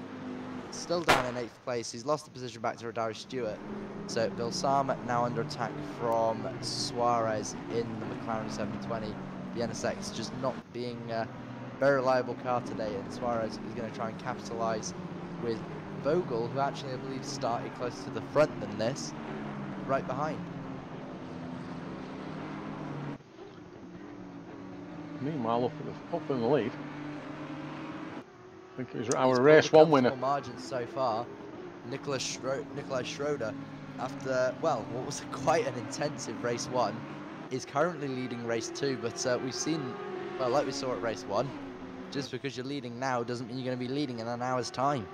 Still down in 8th place. He's lost the position back to Rodari Stewart. So Bill Sama now under attack from Suarez in the McLaren 720. The NSX just not being a very reliable car today, and Suarez is going to try and capitalise with Vogel, who actually I believe started closer to the front than this, right behind. Meanwhile, up in the lead. I think it was our race 1 winner. Margins so far. Nikolai Schroeder, after, well, what was quite an intensive race 1, is currently leading race 2, but we've seen, well, like we saw at race 1, just because you're leading now doesn't mean you're going to be leading in an hour's time.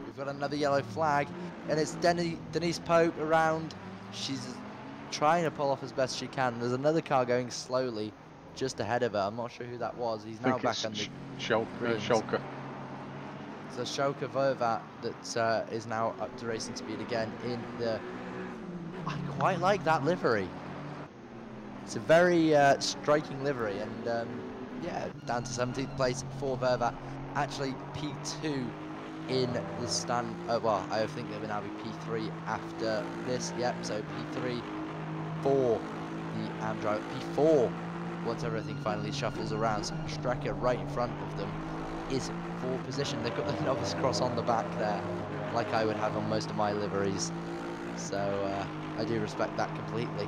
We've got another yellow flag, and it's Denise Pope around. She's trying to pull off as best she can. There's another car going slowly, just ahead of her. I'm not sure who that was. He's now back on the Schalke. So Schalke Vovat that is now up to racing speed again in the... I quite like that livery. It's a very striking livery, and yeah, down to 17th place for Vovat. Actually, P2 in the stand. Well, I think they will now be P3 after this. Yep, so P3 for the AM driver. P4 once everything finally shuffles around. So Strecker right in front of them is for position. They've got the novice cross on the back there, like I would have on most of my liveries. So I do respect that completely.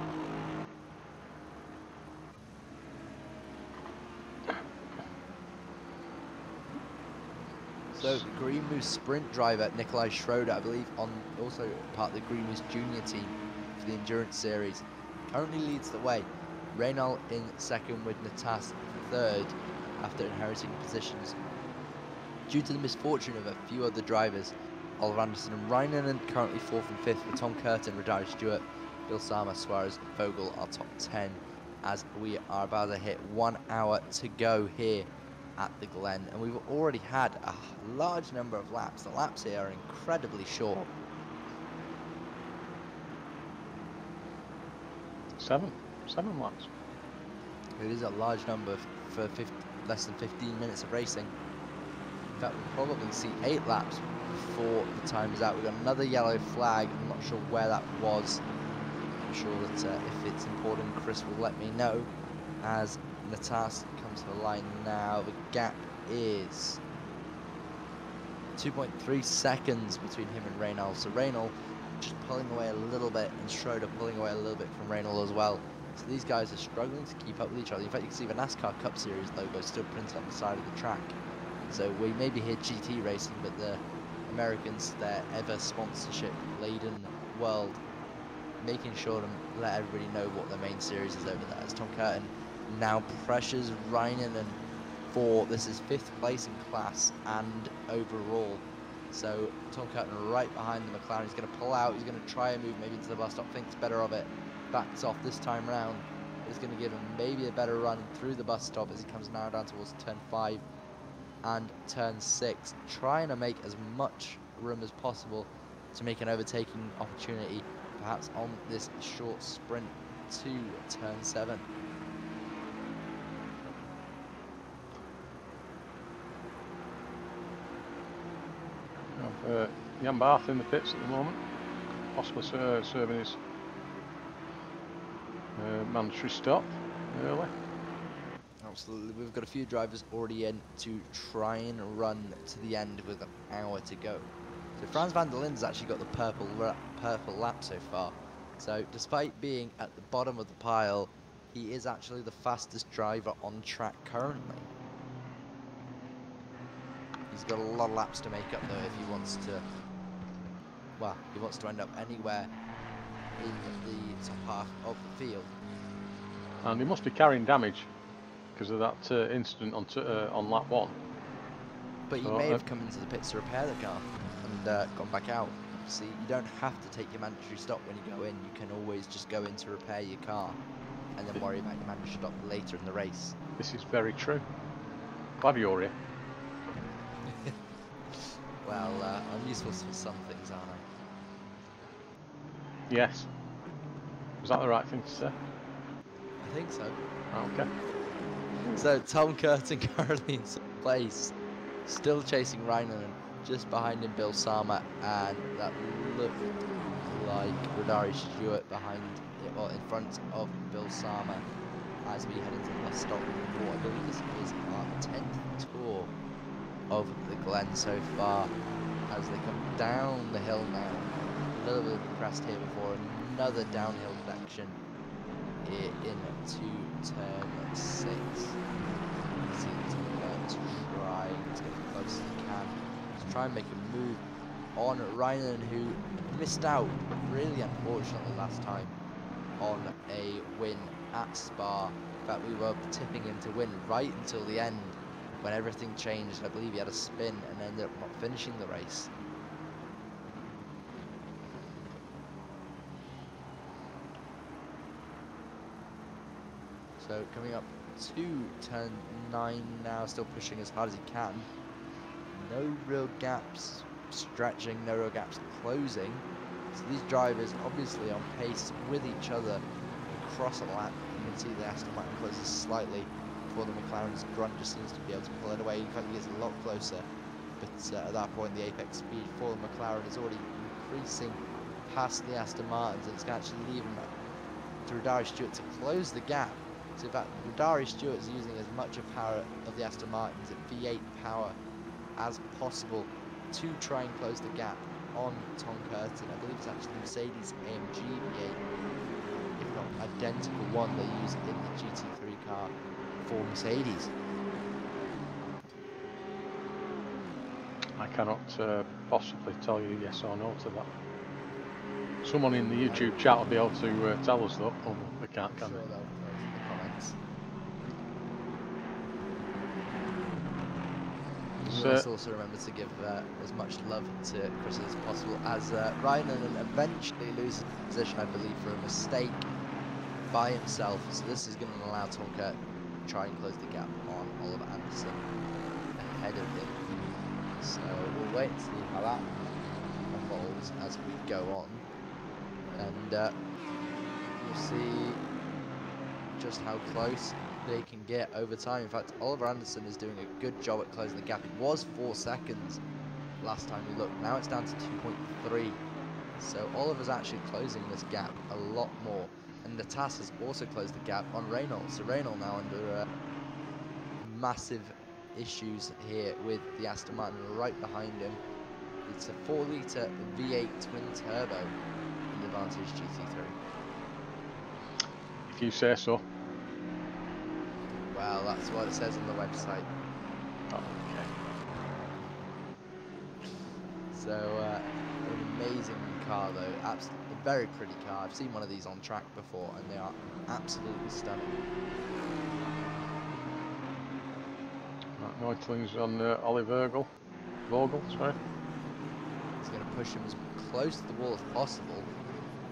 So the Green Moose sprint driver, Nikolai Schroeder, I believe, on also part of the Green Moose junior team for the Endurance Series, currently leads the way. Reynal in second with Natas third after inheriting positions. Due to the misfortune of a few other drivers, Oliver Anderson and Reinen currently 4th and 5th, with Tom Curtin, Radari Stewart, Bill Sama, Suarez, Vogel are top 10, as we are about to hit 1 hour to go here at the Glen, and we've already had a large number of laps. The laps here are incredibly short. 7 laps. It is a large number for less than 15 minutes of racing. In fact, we'll probably see 8 laps before the time is out. We've got another yellow flag. I'm not sure where that was. I'm sure that if it's important, Chris will let me know. As Natas comes to the line now, the gap is 2.3 seconds between him and Reynal. So Reynal just pulling away a little bit, and Schroeder pulling away a little bit from Reynal as well. So these guys are struggling to keep up with each other. In fact, you can see the NASCAR Cup Series logo still printed on the side of the track. So we maybe hear GT Racing, but the Americans, their ever sponsorship-laden world, making sure to let everybody know what their main series is over there. As Tom Curtin now pressures Reinen for, this is 5th place in class and overall. So Tom Curtin right behind the McLaren. He's going to pull out. He's going to try and move maybe into the bus stop. Thinks better of it. Backs off this time round. It's going to give him maybe a better run through the bus stop as he comes now down towards turn 5 and turn 6. Trying to make as much room as possible to make an overtaking opportunity, perhaps on this short sprint to turn 7. Jan Barth in the pits at the moment, possibly serving his mandatory stop early. Absolutely, we've got a few drivers already in to try and run to the end with an hour to go. So Frans van der Linde's actually got the purple lap so far. So despite being at the bottom of the pile, he is actually the fastest driver on track currently. He's got a lot of laps to make up though if he wants to, well, he wants to end up anywhere in the top half of the field. And he must be carrying damage because of that incident on lap 1. But he may have come into the pits to repair the car and gone back out. See, you don't have to take your mandatory stop when you go in. You can always just go in to repair your car and then worry about your mandatory stop later in the race. This is very true. Glad you're here. Well, I'm useful for some things, aren't I? Yes. Was that the right thing to say? I think so. Oh, okay. So Tom Curtin currently in 6th place, still chasing Reinen, just behind him Bill Sama, and that looked like Radari Stewart behind it, or in front of Bill Sama as we head into the bus stop for, I believe this is our 10th tour of the Glen so far, as they come down the hill now. A little bit of a crest here before another downhill section into turn 6. You can see Tom trying to get as close as he can to try and make a move on Reinen, who missed out really unfortunately last time on a win at Spa. In fact, we were tipping him to win right until the end, when everything changed. I believe he had a spin and ended up not finishing the race. So coming up to turn 9 now, still pushing as hard as he can. No real gaps stretching, no real gaps closing. So these drivers obviously on pace with each other across a lap. You can see the Aston Martin closes slightly before the McLaren's grunt just seems to be able to pull it away. In fact, he gets a lot closer. But at that point, the apex speed for the McLaren is already increasing past the Aston Martins, and it's going to actually leave him to Rodari Stewart to close the gap. So in fact, Rodari Stewart is using as much of power of the Aston Martins at V8 power as possible to try and close the gap on Tom Curtin. I believe it's actually Mercedes AMG V8, if not identical one they use in the GT3 car for Mercedes. I cannot possibly tell you yes or no to that. Someone in the YouTube chat will be able to tell us though. Oh, they can't, can they? They'll tell us in the comments. Let's also remember to give as much love to Chris as possible, as Rynan eventually loses position, I believe, for a mistake by himself. So this is going to allow Tom Curtin to try and close the gap on Oliver Anderson ahead of him. So we'll wait and see how that unfolds as we go on, and we'll see just how close they can get over time. In fact, Oliver Anderson is doing a good job at closing the gap. It was 4 seconds last time we looked. Now it's down to 2.3. So Oliver's actually closing this gap a lot more. And Natas has also closed the gap on Reynolds. So Reynolds now under massive issues here with the Aston Martin right behind him. It's a 4-litre V8 twin turbo in the Vantage GT3. If you say so. Well, that's what it says on the website. Oh, okay. So, an amazing car though, absolutely a very pretty car. I've seen one of these on track before and they are absolutely stunning. Right, Neutling's on Oliver Vogel, sorry. He's going to push him as close to the wall as possible.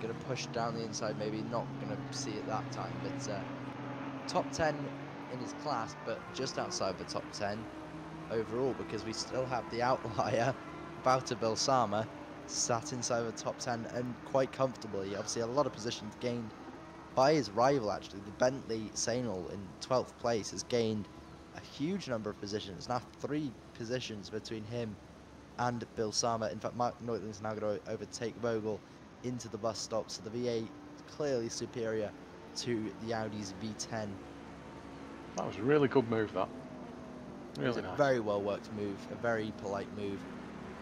Going to push down the inside, maybe not going to see it that time, but top 10 in his class, but just outside the top 10 overall, because we still have the outlier, Bouta Bilsama, sat inside the top 10 and quite comfortably. Obviously a lot of positions gained by his rival actually. The Bentley Sainal in 12th place has gained a huge number of positions, now 3 positions between him and Bilsama. In fact, Mark Neutling is now going to overtake Vogel into the bus stop, so the V8 is clearly superior to the Audi's V10. That was a really good move, that. Really It was a very well worked move, a very polite move,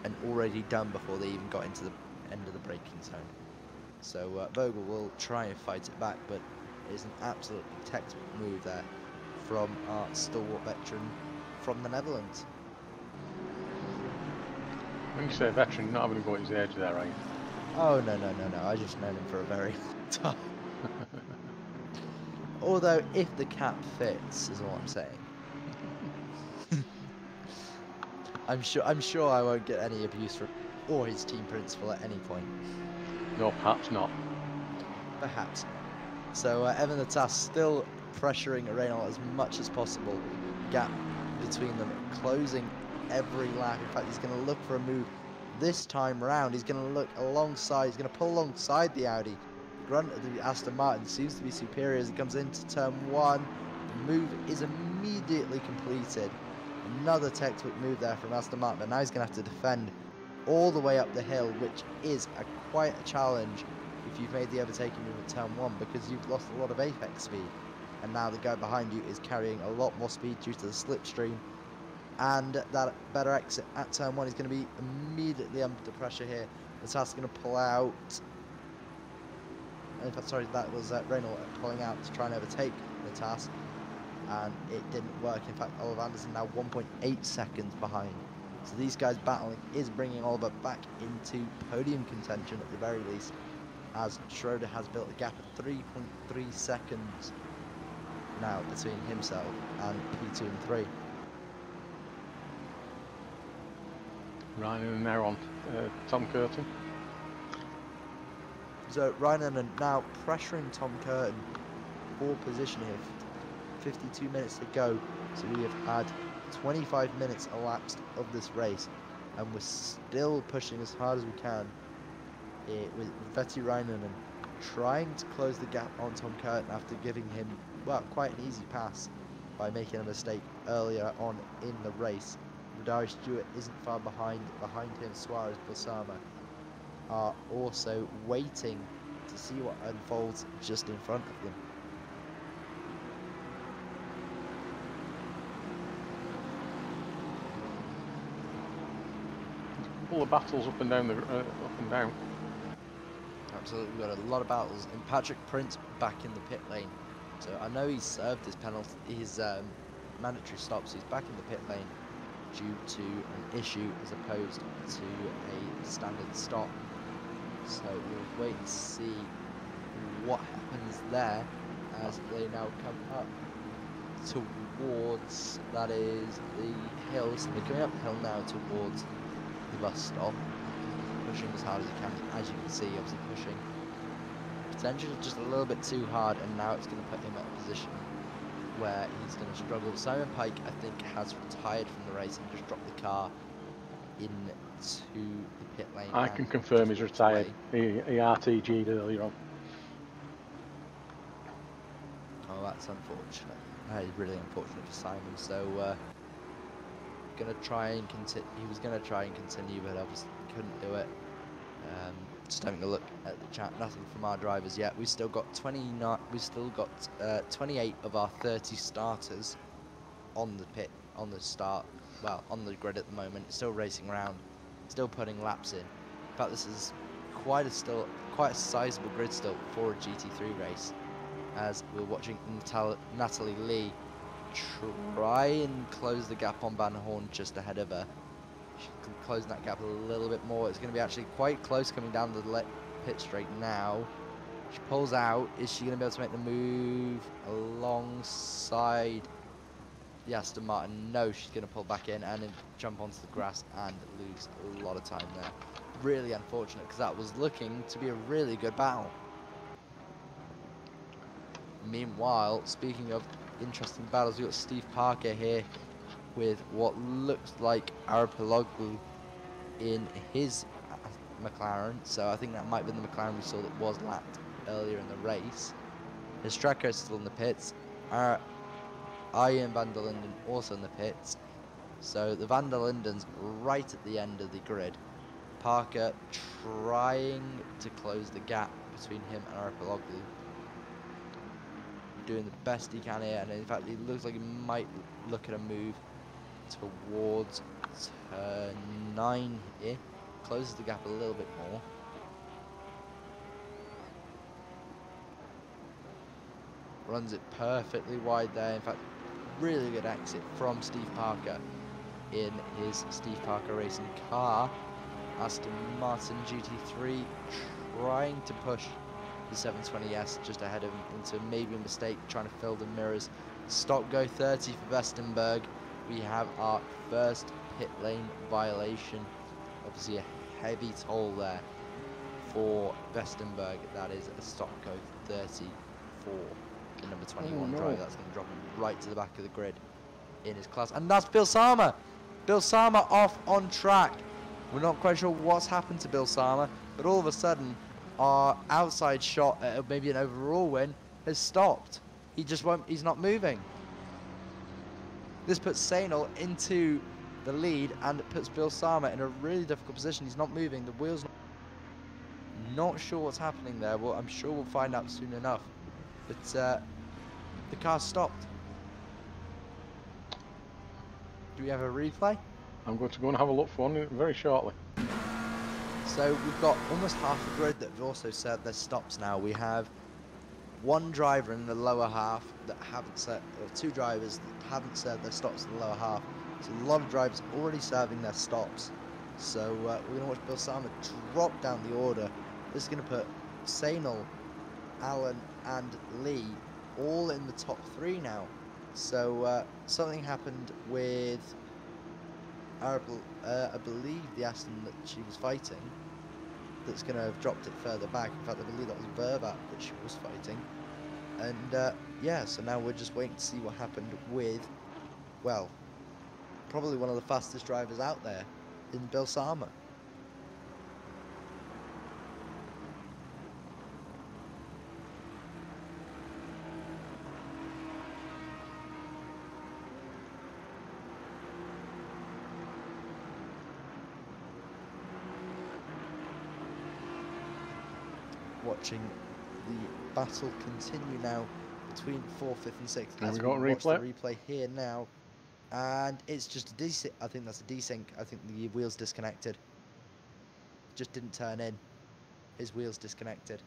and already done before they even got into the end of the braking zone. So Vogel will try and fight it back, but it is an absolutely textbook move there from our stalwart veteran from the Netherlands. When you say veteran, you're not having to go at his age there, are you? Oh, no. I just known him for a very long time. Although, if the cap fits, is all I'm saying. I'm sure I won't get any abuse from or his team principal at any point. No, perhaps not. Perhaps not. So Evan Natas still pressuring Reynolds as much as possible. Gap between them closing every lap. In fact, he's going to look for a move this time round. He's going to look alongside. He's going to pull alongside the Audi. The grunt of the Aston Martin seems to be superior as he comes into turn 1. The move is immediately completed. Another textbook move there from Aston Martin, but now he's going to have to defend all the way up the hill, which is quite a challenge if you've made the overtaking move at turn 1, because you've lost a lot of apex speed. And now the guy behind you is carrying a lot more speed due to the slipstream. And that better exit at turn 1 is going to be immediately under pressure here. The task is going to pull out. In fact, sorry, that was Reynolds pulling out to try and overtake the task. And it didn't work. In fact, Oliver Anderson now 1.8 seconds behind. So these guys battling is bringing Oliver back into podium contention at the very least, as Schroeder has built a gap of 3.3 seconds now between himself and P2 and 3. Ryan and now on Tom Curtin. So Ryan now pressuring Tom Curtin for position here. 52 minutes to go. So we have had 25 minutes elapsed of this race, and we're still pushing as hard as we can with Vetti Rainen trying to close the gap on Tom Curtin after giving him, well, quite an easy pass by making a mistake earlier on in the race. Rodari Stewart isn't far behind him. Suarez Balsama are also waiting to see what unfolds just in front of them. All the battles up and down Absolutely, we've got a lot of battles, and Patrick Prince back in the pit lane. So I know he's served his penalty, his mandatory stops. He's back in the pit lane due to an issue as opposed to a standard stop. So we'll wait and see what happens there as they now come up towards, that is the hill. So they're going up the hill now towards the bus stop, pushing as hard as he can. As you can see, obviously pushing potentially just a little bit too hard, and now it's going to put him at a position where he's going to struggle. Simon Pike, I think, has retired from the race and just dropped the car into the pit lane. I can confirm he's retired. He RTG'd earlier on. Oh, that's unfortunate. That is really unfortunate for Simon. So, gonna try and continue. He was gonna try and continue, but obviously couldn't do it. Just having a look at the chat. Nothing from our drivers yet. We still got 29. We still got 28 of our 30 starters on the start. Well, on the grid at the moment. Still racing around. Still putting laps in. In fact, this is quite a sizable grid still for a GT3 race. As we're watching Natalie Lee try and close the gap on Van Horn just ahead of her. She can close that gap a little bit more. It's going to be actually quite close coming down the pit straight now. She pulls out. Is she going to be able to make the move alongside the Aston Martin? No, she's going to pull back in and then jump onto the grass and lose a lot of time there. Really unfortunate, because that was looking to be a really good battle. Meanwhile, speaking of interesting battles, we've got Steve Parker here with what looks like Arapaloglu in his McLaren. So I think that might be the McLaren we saw that was lapped earlier in the race. His Strecker is still in the pits. Ian van der Linden also in the pits. So the van der Linden's right at the end of the grid. Parker trying to close the gap between him and Arapaloglu. Doing the best he can here, and in fact, it looks like he might look at a move towards turn 9 here. Closes the gap a little bit more. Runs it perfectly wide there. In fact, really good exit from Steve Parker in his Steve Parker Racing car. Aston Martin GT3 trying to push the 720S just ahead of him into maybe a mistake, trying to fill the mirrors. Stop go 30 for Vestenberg. We have our first pit lane violation. Obviously a heavy toll there for Vestenberg. That is a stop go 30 for the number 21 driver. That's going to drop him right to the back of the grid in his class. And that's Bill Sama. Bill Sama off on track. We're not quite sure what's happened to Bill Sama, but all of a sudden our outside shot at maybe an overall win has stopped. He just won't, he's not moving. This puts Sainal into the lead and it puts Bill Sama in a really difficult position. He's not moving, the wheel's not sure what's happening there. Well, I'm sure we'll find out soon enough. But the car stopped. Do we have a replay? I'm going to go and have a look for one very shortly. So we've got almost half the grid that have also served their stops now. We have one driver in the lower half that haven't served, or two drivers that haven't served their stops in the lower half. So a lot of drivers already serving their stops. So we're going to watch Bill Sama drop down the order. This is going to put Sainal, Allen and Lee all in the top three now. So something happened with I believe the Aston that she was fighting that's going to have dropped it further back. In fact, I believe that was Verbat that she was fighting. And yeah, so now we're just waiting to see what happened with, well, probably one of the fastest drivers out there in Balsama. Watching the battle continue now between 4th, 5th and 6th as we watch the replay here now. And it's just a desync. I think that's a desync. I think the wheel's disconnected. Just didn't turn in. His wheel's disconnected.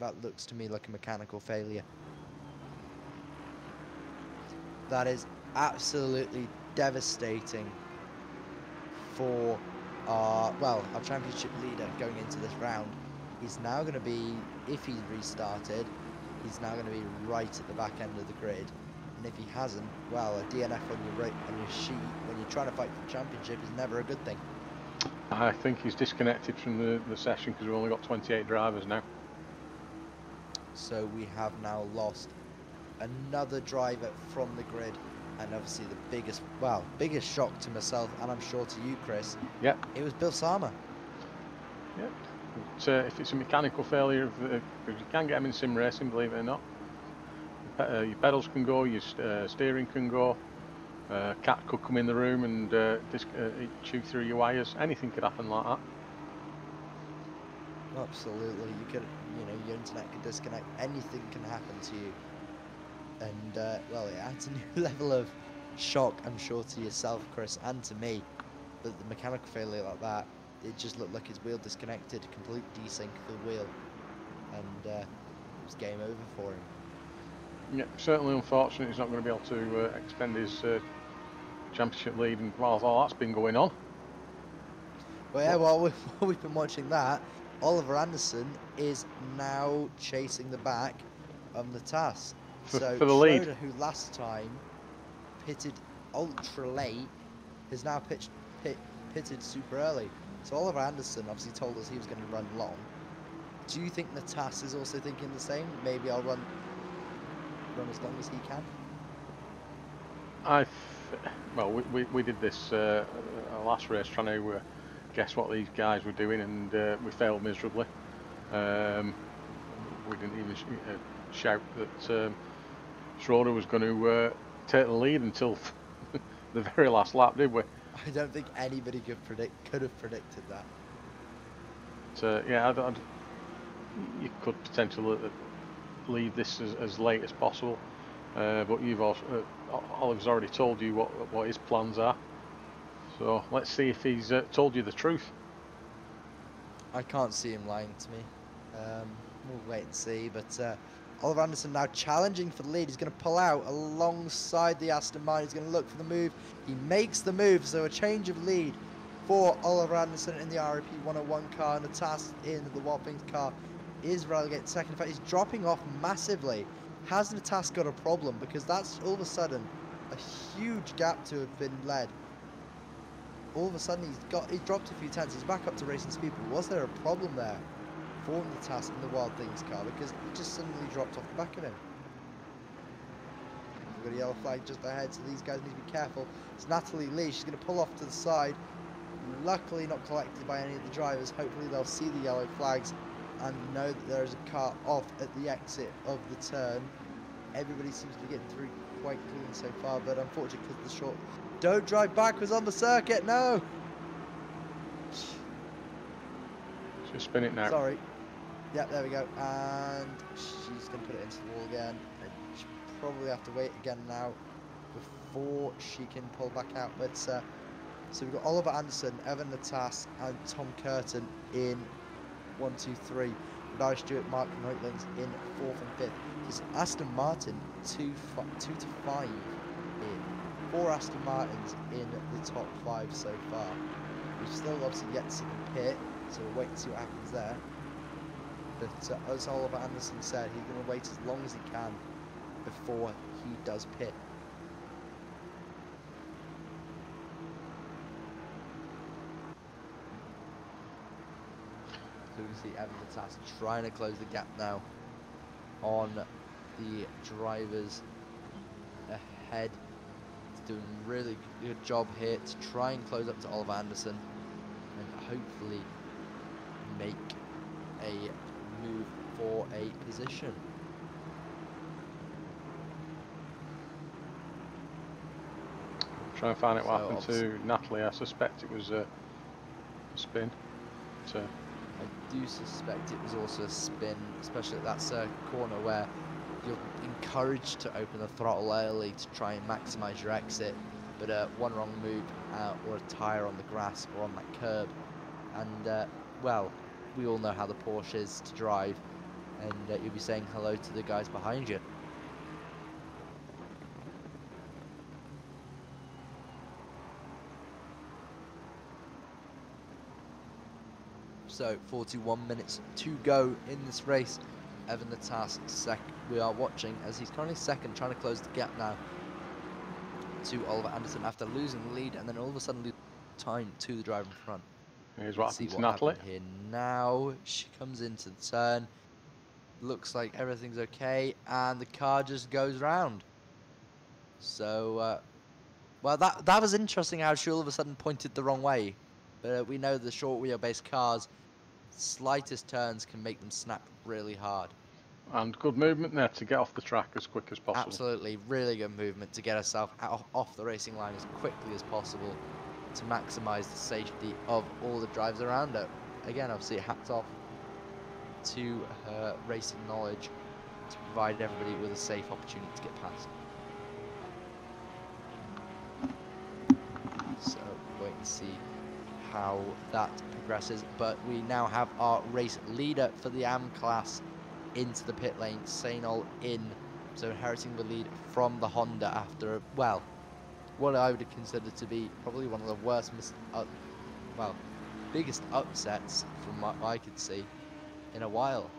That looks to me like a mechanical failure. That is absolutely devastating for our championship leader going into this round. He's now going to be, if he's restarted, he's now going to be right at the back end of the grid. And if he hasn't, well, a DNF on your sheet when you're trying to fight for the championship is never a good thing. I think he's disconnected from the session because we've only got 28 drivers now. So we have now lost another driver from the grid, and obviously the biggest shock to myself, and I'm sure to you, Chris. Yeah. It was Balsama. Yeah. But, if it's a mechanical failure, because you can get them in sim racing, believe it or not. Your pedals can go, your steering can go. Cat could come in the room and chew through your wires. Anything could happen like that. Absolutely, you could, your internet could disconnect. Anything can happen to you, and well, it adds a new level of shock, I'm sure, to yourself, Chris, and to me. But the mechanical failure like that, it just looked like his wheel disconnected, complete desync for the wheel, and it was game over for him. Yeah, certainly unfortunate he's not going to be able to extend his championship lead, and while all that's been going on. Well, yeah, while we've been watching that, Oliver Anderson is now chasing the back of the TAS. For the lead. Schroeder, who last time pitted ultra late, has now pitted super early. So Oliver Anderson obviously told us he was going to run long. Do you think the TAS is also thinking the same? Maybe I'll run as long as he can? Well, we did this last race trying to guess what these guys were doing, and we failed miserably. We didn't even shout that Schroeder was going to take the lead until the very last lap, did we? I don't think anybody could have predicted that. So yeah, you could potentially leave this as late as possible, but you've also Oliver's already told you what his plans are. So let's see if he's told you the truth. I can't see him lying to me. We'll wait and see. But Oliver Anderson now challenging for the lead. He's going to pull out alongside the Aston Martin. He's going to look for the move. He makes the move. So a change of lead for Oliver Anderson in the RAP 101 car, and the TAS in the Watkins car is relegated second. In fact, he's dropping off massively. Has the TAS got a problem? Because that's all of a sudden a huge gap to have been led. All of a sudden he's dropped a few tenths. He's back up to racing speed. But was there a problem there for the TAS in the Wild Things car? Because he just suddenly dropped off the back of him. We've got a yellow flag just ahead, so these guys need to be careful. It's Natalie Lee. She's going to pull off to the side. Luckily not collected by any of the drivers. Hopefully they'll see the yellow flags and know that there is a car off at the exit of the turn. Everybody seems to be getting through quite clean so far, but unfortunately because the short... Don't drive backwards on the circuit, no! Just spin it now. Sorry. Yeah, there we go. And she's going to put it into the wall again. And she'll probably have to wait again now before she can pull back out. But so we've got Oliver Anderson, Evan Natas, and Tom Curtin in 1, 2, 3. Barry Stewart, Mark Neutlings in 4th and 5th. It's Aston Martin 2 to 5 in. 4 Aston Martins in the top 5 so far. We've still obviously yet to see them pit, so we'll wait and see what happens there. But as Oliver Anderson said, he's going to wait as long as he can before he does pit. So we can see Evan Natas trying to close the gap now on the drivers ahead. He's doing a really good job here to try and close up to Oliver Anderson and hopefully make a move for a position. Try and find out what happened to Natalie. I suspect it was a spin. I do suspect it was also a spin, especially at that corner where you're encouraged to open the throttle early to try and maximise your exit, but one wrong move or a tyre on the grass or on that curb, and well, we all know how the Porsche is to drive, and you'll be saying hello to the guys behind you. So 41 minutes to go in this race. Evan the Task we are watching as he's currently second, trying to close the gap now to Oliver Anderson after losing the lead and then all of a sudden losing time to the driver in front. Here's what happened to Natalie. Here now, she comes into the turn. Looks like everything's okay, and the car just goes round. So, well, that was interesting how she all of a sudden pointed the wrong way. But we know the short wheelbase cars, slightest turns can make them snap really hard. And good movement there to get off the track as quick as possible. Absolutely, really good movement to get herself off the racing line as quickly as possible to maximise the safety of all the drivers around her. Again, obviously, hats off to her racing knowledge to provide everybody with a safe opportunity to get past. So, wait and see how that progresses. But we now have our race leader for the AM class into the pit lane, Sainol in, so inheriting the lead from the Honda after, well, what I would consider to be probably one of the worst, biggest upsets from what I could see in a while.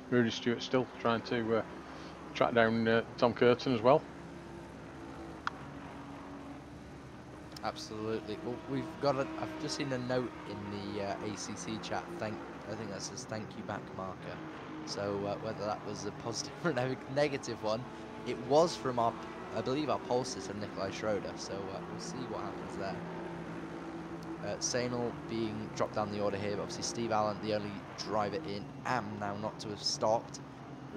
Rudy Stewart still trying to track down Tom Curtin as well. Absolutely. Well, we've got I've just seen a note in the ACC chat. I think that says thank you back marker. So whether that was a positive or a negative one, it was from I believe our pole sister Nikolai Schroeder. So we'll see what happens there. Sainol being dropped down the order here, but obviously Steve Allen, the only driver in AM now not to have stopped.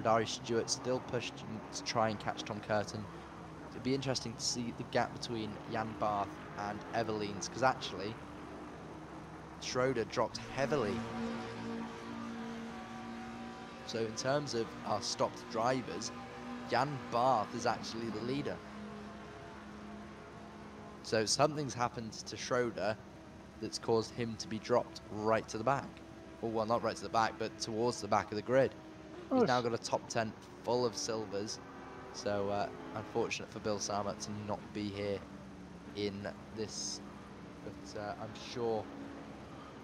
Rodari Stewart still pushed to try and catch Tom Curtin. It'd be interesting to see the gap between Jan Barth and Everleens, because actually Schroeder dropped heavily. So in terms of our stopped drivers, Jan Barth is actually the leader. So something's happened to Schroeder that's caused him to be dropped right to the back. Well, not right to the back, but towards the back of the grid. He's now got a top 10 full of silvers. So unfortunate for Bill Sama to not be here in this, but I'm sure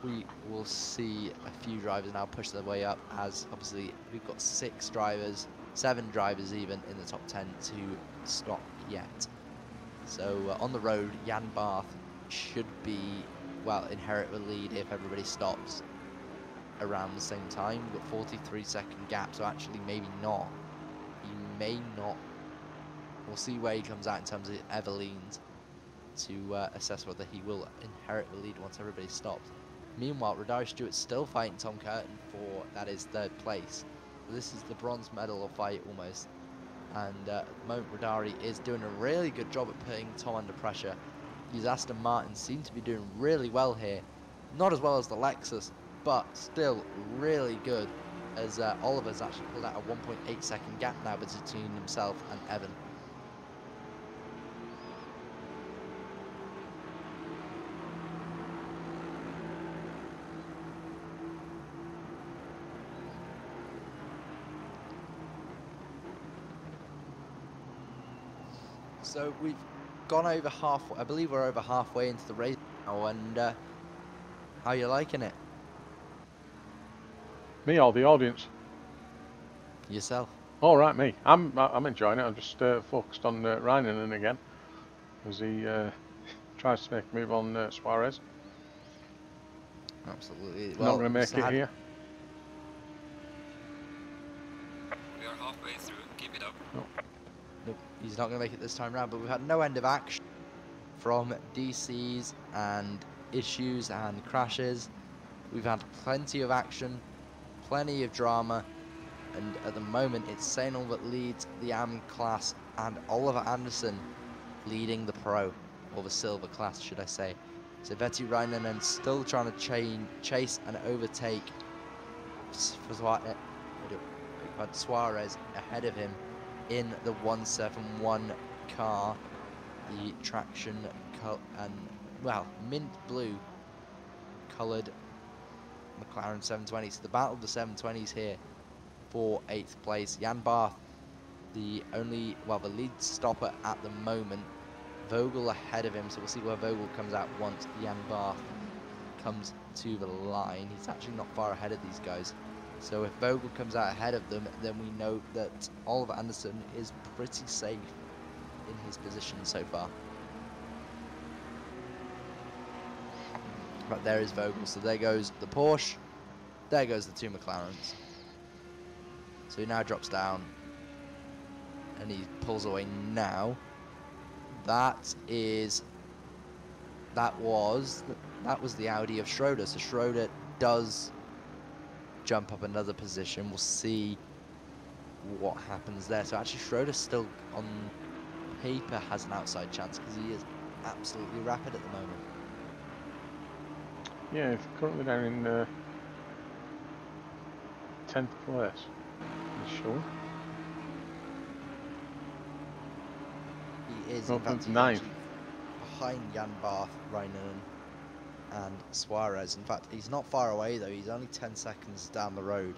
we will see a few drivers now push their way up, as obviously we've got 7 drivers even in the top 10 to stop yet. So on the road, Jan Barth should be, well, inherit the lead if everybody stops around the same time. We've got 43-second gap, so actually maybe not. He may not. We'll see where he comes out in terms of Everleens to assess whether he will inherit the lead once everybody stops. Meanwhile, Rodari Stewart's still fighting Tom Curtin for, that is, 3rd place. So this is the bronze medal fight almost. And at the moment, Rodari is doing a really good job at putting Tom under pressure. His Aston Martin seem to be doing really well here. Not as well as the Lexus, but still really good, as Oliver's actually pulled out a 1.8 second gap now between himself and Evan. So we've gone over halfway, I believe we're over halfway into the race now, and how are you liking it? Me or the audience? Yourself. All right, me. I'm enjoying it. I'm just focused on Reinen again, as he tries to make a move on Suarez. Absolutely. Well, not going to make it here. We are halfway through. Keep it up. Nope, he's not going to make it this time round, but we've had no end of action from DCs and issues and crashes. We've had plenty of action, plenty of drama, and at the moment it's Sainal that leads the AM class and Oliver Anderson leading the pro, or the silver class should I say. So Vetti Rainen still trying to chase and overtake Suarez ahead of him in the 171 car, the traction and well mint blue coloured McLaren 720. So the battle of the 720s here for 8th place. Jan Barth, the lead stopper at the moment. Vogel ahead of him, so we'll see where Vogel comes out once Jan Barth comes to the line. He's actually not far ahead of these guys. So if Vogel comes out ahead of them, then we know that Oliver Anderson is pretty safe in his position so far. But there is Vogel, so there goes the Porsche, there goes the 2 McLarens. So he now drops down and he pulls away now. That was the Audi of Schroeder. So Schroeder does jump up another position. We'll see what happens there. So actually Schroeder still on paper has an outside chance because he is absolutely rapid at the moment. Yeah, he's currently down in 10th place. Sure. He is in fact ninth behind Jan Barth, Rainen and Suarez. In fact, he's not far away though. He's only 10 seconds down the road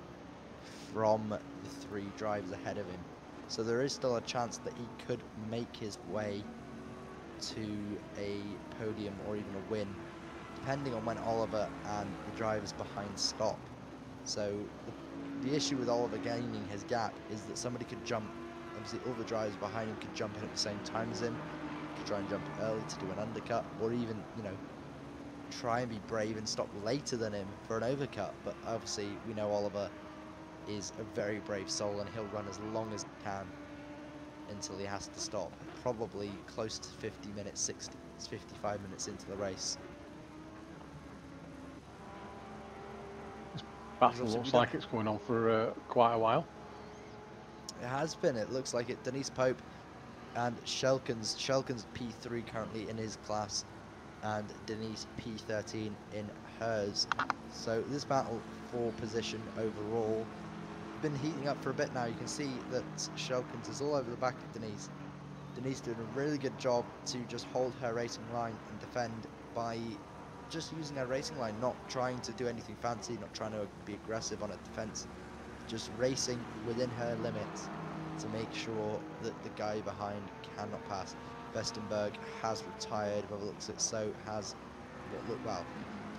from the 3 drivers ahead of him. So there is still a chance that he could make his way to a podium or even a win, depending on when Oliver and the drivers behind stop. So the issue with Oliver gaining his gap is that somebody could jump, obviously all the drivers behind him could jump in at the same time as him, could try and jump early to do an undercut, or even, you know, try and be brave and stop later than him for an overcut. But obviously we know Oliver is a very brave soul and he'll run as long as he can until he has to stop, probably close to 50 minutes, 55 minutes into the race. Battle looks like it's going on for quite a while. It has been. It looks like it. Denise Pope and Shelkins P3 currently in his class, and Denise P13 in hers. So this battle for position overall been heating up for a bit now. You can see that Shelkins is all over the back of Denise. Denise doing a really good job to just hold her racing line and defend by just using her racing line, not trying to do anything fancy, not trying to be aggressive on her defense, just racing within her limits to make sure that the guy behind cannot pass. Vestenberg has retired, by the looks of it, so has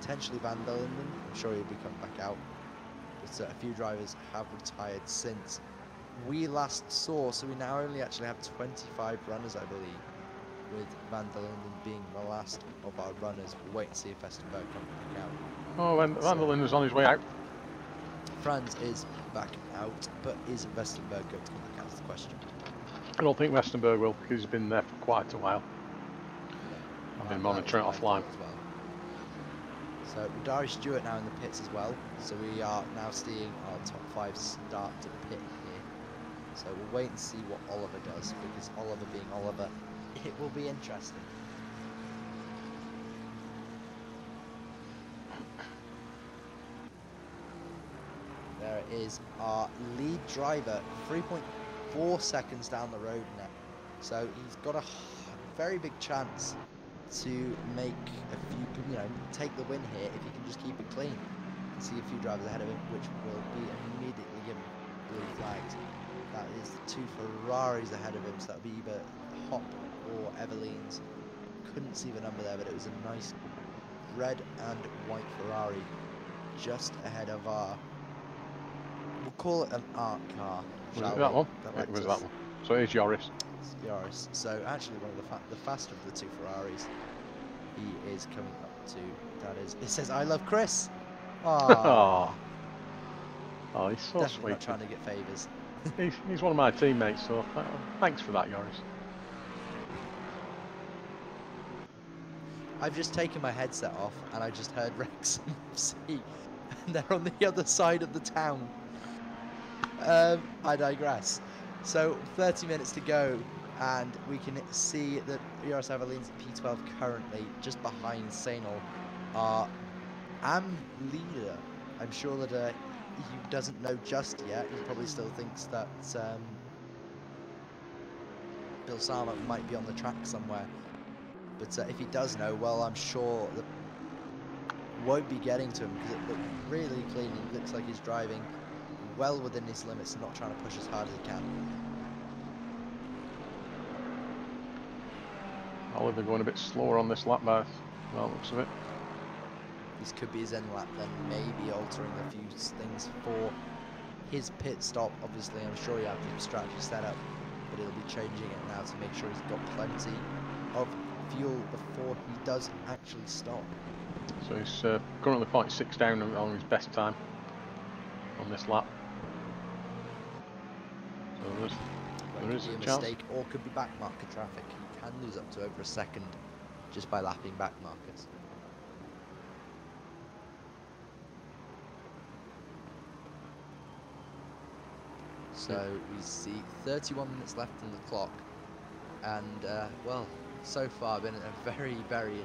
potentially Van der Linden. I'm sure he'll be coming back out, but a few drivers have retired since we last saw, so we now only actually have 25 runners, I believe, with Van der Linden being the last of our runners. We'll wait and see if Vestenberg comes back out. Oh, Van der Linden's on his way out. Franz is back out, but is Vestenberg going to come back out is the question. I don't think Vestenberg will, because he's been there for quite a while. Yeah. I've been monitoring it offline. As well. So Dari Stewart now in the pits as well. So we are now seeing our top 5 start to pit here. So we'll wait and see what Oliver does, because Oliver being Oliver, it will be interesting. There it is, our lead driver, 3.4 seconds down the road now. So he's got a very big chance to make a few, take the win here if he can just keep it clean. You can see a few drivers ahead of him, which will be immediately given blue flags. That is the 2 Ferraris ahead of him, so that would be either Hop or Evelyn's. Couldn't see the number there, but it was a nice red and white Ferrari just ahead of our, we'll call it an art car. Was it that one? It was that one. So it's Yoris. It's Yoris. So actually one of the faster of the 2 Ferraris. He is coming up to, that is, it says I love Chris. Oh, oh, he's so definitely sweet. not trying to get favours. He's one of my teammates, so thanks for that, Joris. I've just taken my headset off and I just heard Wrexham FC, and they're on the other side of the town. I digress. So 30 minutes to go, and we can see that Yaroslav Alin's P12 currently just behind Sainal are leader. I'm sure that he doesn't know just yet. He probably still thinks that Bill Sama might be on the track somewhere. But if he does know, well, I'm sure that won't be getting to him, because it looked really clean. He looks like he's driving well within his limits and not trying to push as hard as he can. Oliver going a bit slower on this lap by the looks of it. This could be his end lap, then maybe altering a few things for his pit stop. Obviously, I'm sure you have the strategy set up, but he'll be changing it now to make sure he's got plenty of fuel before he does actually stop. So he's currently 0.6 down on his best time on this lap. So there is a mistake, or could be back marker traffic. He can lose up to over a second just by lapping back markers. So we see 31 minutes left on the clock, and well, so far been a very, very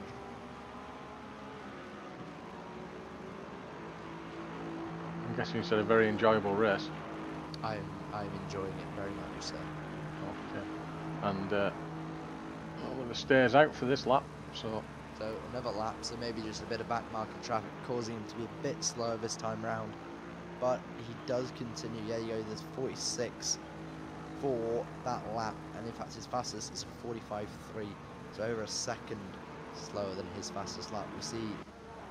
I'm guessing you said a very enjoyable race. I'm enjoying it very much so. Okay. And Oliver stays out for this lap, so another lap, so maybe just a bit of back marker traffic causing him to be a bit slower this time round. But he does continue. Yeah, you go, there's 46 for that lap, and in fact his fastest is 45.3, so over a second slower than his fastest lap. We'll see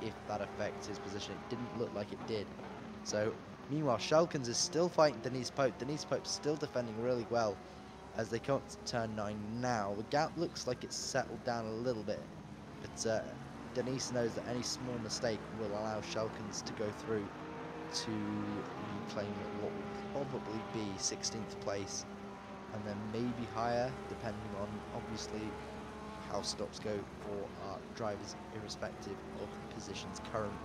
if that affects his position. It didn't look like it did. So meanwhile, Shelkins is still fighting Denise Pope. Denise Pope's still defending really well as they come to turn 9 now. The gap looks like it's settled down a little bit, but Denise knows that any small mistake will allow Shelkins to go through to reclaim what will probably be 16th place, and then maybe higher, depending on obviously how stops go for our drivers, irrespective of positions currently.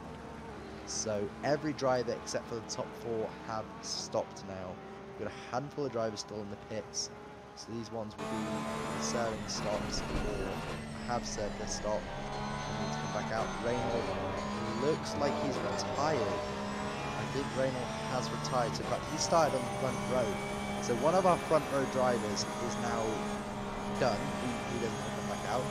So every driver except for the top 4 have stopped now. We've got a handful of drivers still in the pits, so these ones will be serving stops or have served their stop and need to come back out. Reynolds looks like he's retired. I think Reynolds has retired, so, but he started on the front row. So one of our front row drivers is now done. He doesn't come back out.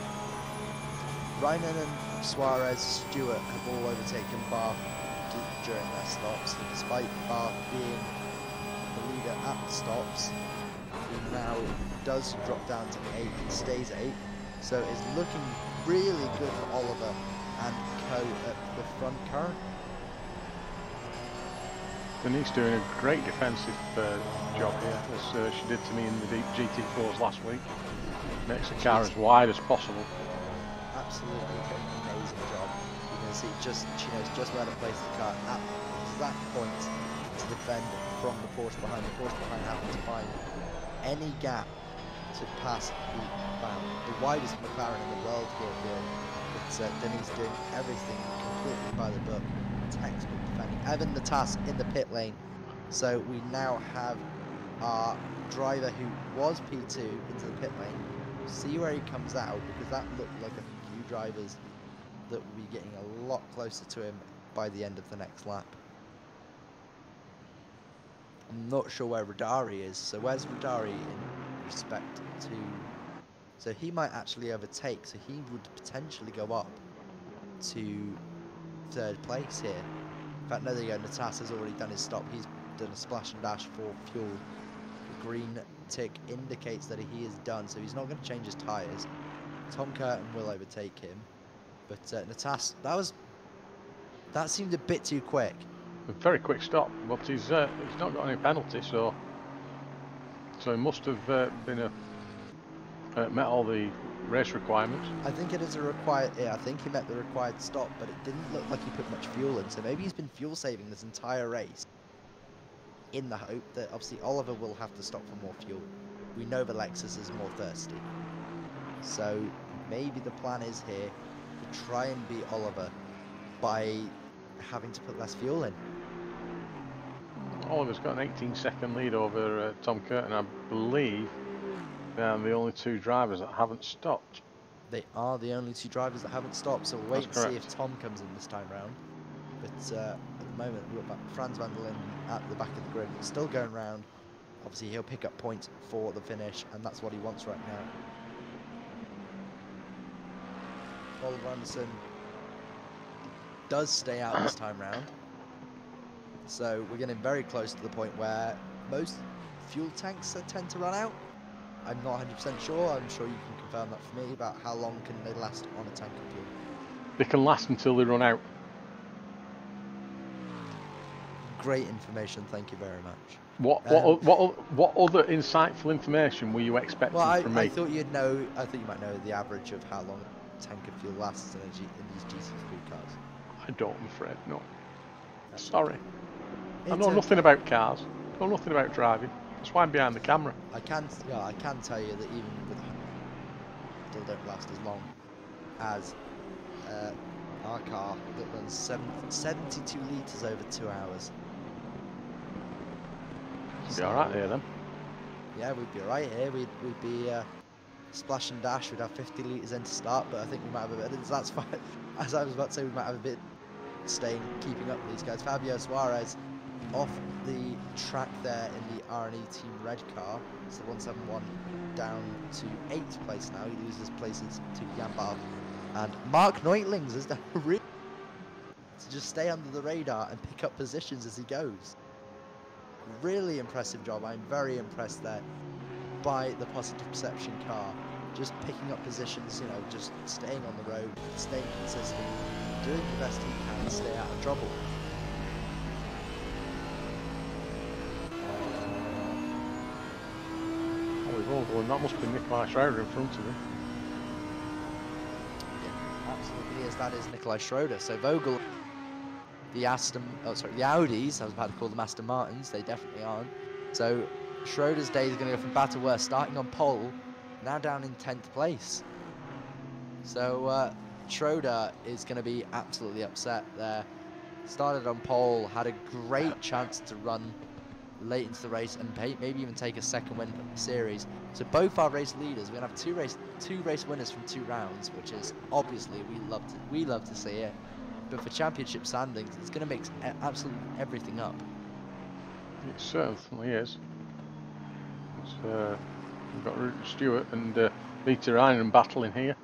Ryman and Suarez, Stewart have all overtaken Bath during their stops. So despite Bath being the leader at the stops, he now does drop down to 8 and stays 8. So it's looking really good for Oliver and Co at the front current. Denise doing a great defensive job here, as she did to me in the GT4s last week. Makes the car as wide as possible. Absolutely amazing job. You can see she knows just where to place the car at the exact point to defend from the Porsche behind. The Porsche behind having to find any gap to pass the widest McLaren in the world here. But Denise doing everything completely by the book. Textbook defending. Evan Natas in the pit lane. So we now have our driver who was P2 into the pit lane. We'll see where he comes out, because that looked like a few drivers that will be getting a lot closer to him by the end of the next lap. I'm not sure where Radari is. So where's Radari in respect to... So he might actually overtake, so he would potentially go up to 3rd place here. In fact, no, there you go. Natas has already done his stop. He's done a splash and dash for fuel. The green tick indicates that he is done, so he's not going to change his tyres. Tom Curtin will overtake him, but Natas, that seemed a bit too quick. A very quick stop, but he's not got any penalty, so he must have met all the race requirements. I think it is a required. Yeah, I think he met the required stop, but it didn't look like he put much fuel in. So maybe he's been fuel saving this entire race, in the hope that obviously Oliver will have to stop for more fuel. We know the Lexus is more thirsty, so maybe the plan is here to try and beat Oliver by having to put less fuel in. Oliver's got an 18-second lead over Tom Curtin. I believe they're the only two drivers that haven't stopped. They are the only two drivers that haven't stopped, so we'll wait and see if Tom comes in this time round. But at the moment, we've got Franz van der Linden at the back of the grid, still going round. Obviously, he'll pick up points for the finish, and that's what he wants right now. Oliver Anderson does stay out this time round. So we're getting very close to the point where most fuel tanks tend to run out. I'm not 100% sure. I'm sure you can confirm that for me about how long can they last on a tank of fuel. They can last until they run out. Great information. Thank you very much. What other insightful information were you expecting from me? I thought you'd know. I thought you might know the average of how long a tank of fuel lasts in these GT3 cars. I don't, I'm afraid. No. Sorry. I know nothing about cars. I know nothing about driving. That's why I'm behind the camera. I can tell you that even with still don't last as long as our car that runs 72 litres over 2 hours. We'd be alright here then. Yeah, we'd be alright here. We'd be splash and dash. We'd have 50 litres in to start, but I think we might have a bit. That's fine. As I was about to say, we might have a bit keeping up with these guys. Fabio Suarez off the track there in the R&E Team Red car. So 171 down to 8th place now. He loses places to Jan Barth. And Mark Neutlings is to just stay under the radar and pick up positions as he goes. Really impressive job. I'm very impressed there by the Positive Perception car. Just picking up positions, you know, just staying on the road, staying consistent, doing the best he can to stay out of trouble. That must be Nikolai Schroeder in front of him. Yeah, absolutely is. That is Nikolai Schroeder. So Vogel, the Audis, I was about to call them Aston Martins, they definitely aren't. So Schroeder's day is going to go from bad to worse, starting on pole, now down in 10th place. So Schroeder is going to be absolutely upset there. Started on pole, had a great chance to run late into the race and maybe even take a second win from the series. So both our race leaders, we're gonna have two race winners from 2 rounds, which is obviously we love to see it. But for championship standings, it's gonna mix absolutely everything up. It certainly is. We've got Stewart and Peter Reinen battling here.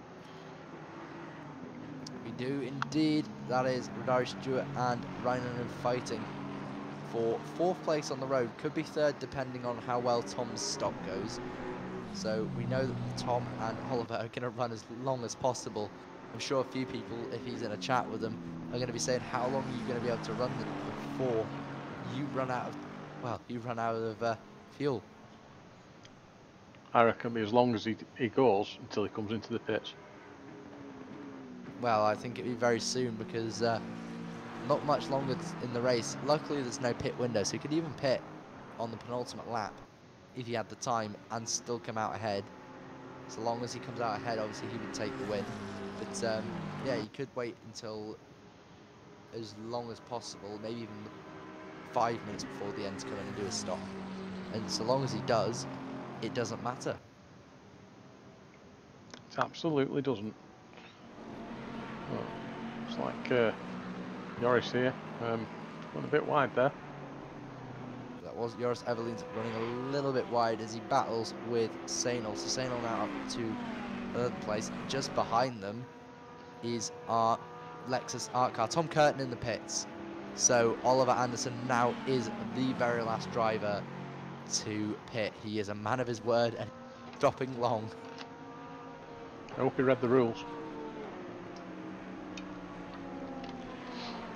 We do indeed. That is Rodari Stewart and Reinen fighting for 4th place on the road. Could be 3rd depending on how well Tom's stop goes. So we know that Tom and Oliver are going to run as long as possible. I'm sure a few people, if he's in a chat with them, are going to be saying, how long are you going to be able to run before you run out of fuel? I reckon it'll be as long as he goes until he comes into the pits. Well, I think it'll be very soon because not much longer in the race. Luckily, there's no pit window, so he could even pit on the penultimate lap if he had the time and still come out ahead. So long as he comes out ahead, obviously he would take the win. But yeah, he could wait until as long as possible, maybe even 5 minutes before the end to come in and do a stop. And so long as he does, it doesn't matter. It absolutely doesn't. Well, it's like Joris here, went a bit wide there. That was Joris Evelyn's running a little bit wide as he battles with Sainal. So Sainal now up to 3rd place. Just behind them is our Lexus art car. Tom Curtin in the pits. So Oliver Anderson now is the very last driver to pit. He is a man of his word and stopping long. I hope he read the rules.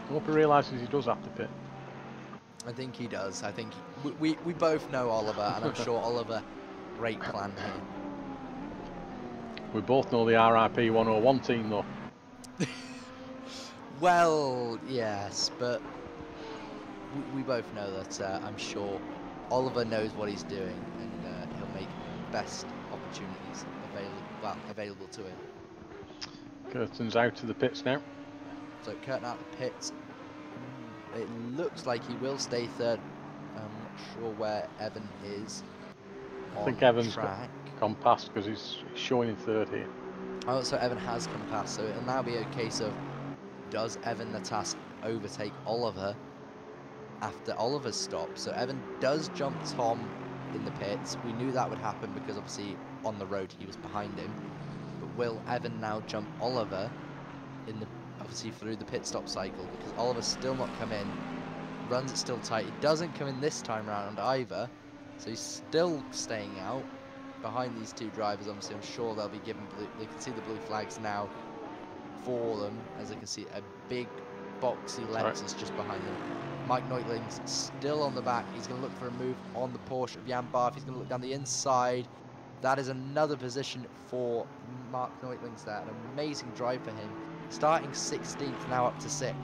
I hope he realises he does have to pit. I think he does. I think we both know Oliver, and I'm sure Oliver, great plan here. We both know the RIP 101 team though. Well, yes, but we both know that I'm sure Oliver knows what he's doing, and he'll make best opportunities available to him. Curtin's out of the pits now. So Curtin out the pits. It looks like he will stay third. I'm not sure where Evan is. I think Evan's gone past because he's showing in third here. Oh, so Evan has come past. So it'll now be a case of, does Evan the Task overtake Oliver after Oliver's stop? So Evan does jump Tom in the pits. We knew that would happen because obviously on the road he was behind him. But will Evan now jump Oliver in the obviously through the pit stop cycle, because Oliver's still not come in, runs it still tight. It doesn't come in this time round either, so he's still staying out behind these two drivers. Obviously I'm sure they'll be given blue, they can see the blue flags now for them, as they can see a big boxy Lexus just behind them. Mike Neutling's still on the back. He's going to look for a move on the Porsche of Jan Barth. He's going to look down the inside. That is another position for Mark Neutling's there. An amazing drive for him. Starting 16th, now up to 6th.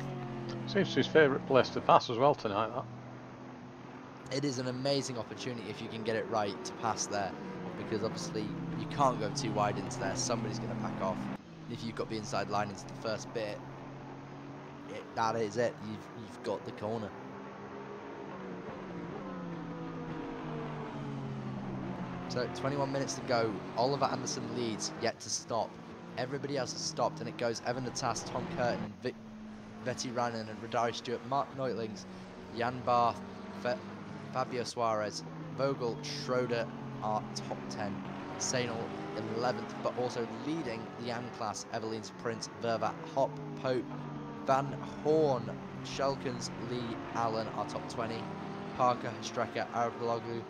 Seems his favourite place to pass as well tonight, that. It is an amazing opportunity if you can get it right to pass there, because obviously you can't go too wide into there. Somebody's going to back off. If you've got the inside line into the first bit, that is it. You've got the corner. So 21 minutes to go. Oliver Anderson leads, yet to stop. Everybody else has stopped, and it goes Evan the Task, Tom Curtin, Vetty Rannan, and Radari Stewart, Mark Neutlings, Jan Barth, Fabio Suarez, Vogel, Schroeder are top 10. Sainal 11th, but also leading the AM class, Evelyn's Prince, Vervat, Hop, Pope, Van Horn, Shelkins, Lee, Allen are top 20. Parker, Strecker, Araboglu,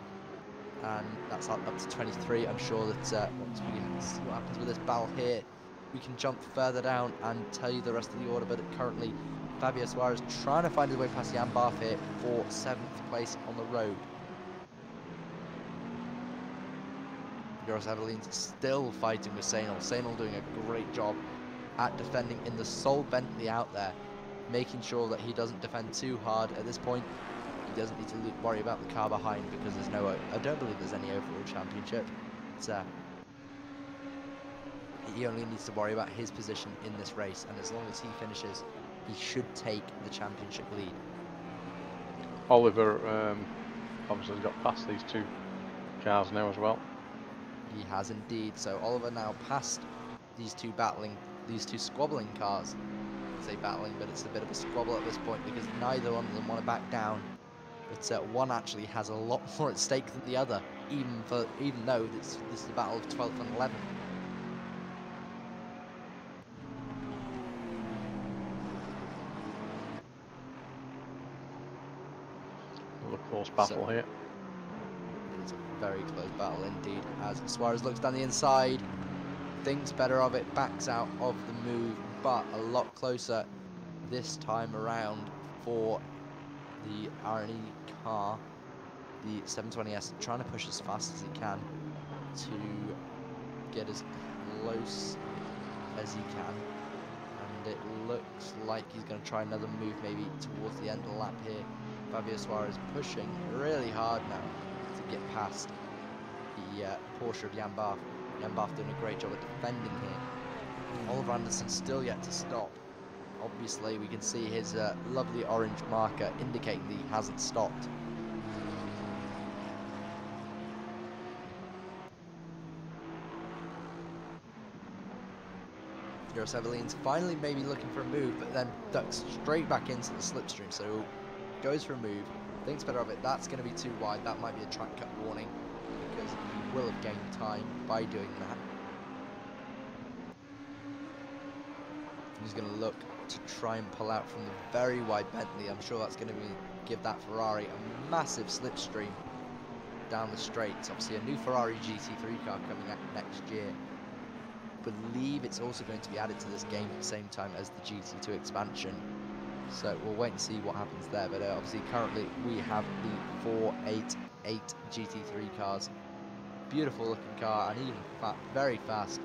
and that's up to 23. I'm sure that once we see what happens with this battle here, we can jump further down and tell you the rest of the order. But currently, Fabio Suarez trying to find his way past Jan Barth here for 7th place on the road. Joris Evelyn's still fighting with Sainal. Sainal doing a great job at defending in the sole Bentley out there, making sure that he doesn't defend too hard at this point. He doesn't need to worry about the car behind, because there's no, I don't believe there's any overall championship. It's, he only needs to worry about his position in this race, and as long as he finishes, he should take the championship lead. Oliver obviously has got past these two cars now as well. He has indeed. So Oliver now passed these two squabbling cars. I say battling, but it's a bit of a squabble at this point, because neither one of them want to back down. But one actually has a lot more at stake than the other, even though this is a battle of 12th and 11th. Another close battle here. It's a very close battle indeed, as Suarez looks down the inside, thinks better of it, backs out of the move, but a lot closer this time around for the R&E car, the 720S, trying to push as fast as he can to get as close as he can. And it looks like he's going to try another move maybe towards the end of the lap here. Fabio Suarez pushing really hard now to get past the Porsche of Jan Barth. Jan Barth doing a great job at defending here. Oliver Anderson still yet to stop. Obviously we can see his lovely orange marker indicating that he hasn't stopped. Joris Evelyn's finally maybe looking for a move, but then ducks straight back into the slipstream, so goes for a move, thinks better of it. That's going to be too wide. That might be a track cut warning, because he will have gained time by doing that. He's going to look to try and pull out from the very wide Bentley. I'm sure that's going to give that Ferrari a massive slipstream down the straights. Obviously a new Ferrari GT3 car coming out next year. I believe it's also going to be added to this game at the same time as the GT2 expansion. So we'll wait and see what happens there. But obviously currently we have the 488 GT3 cars. Beautiful looking car, and even very fast.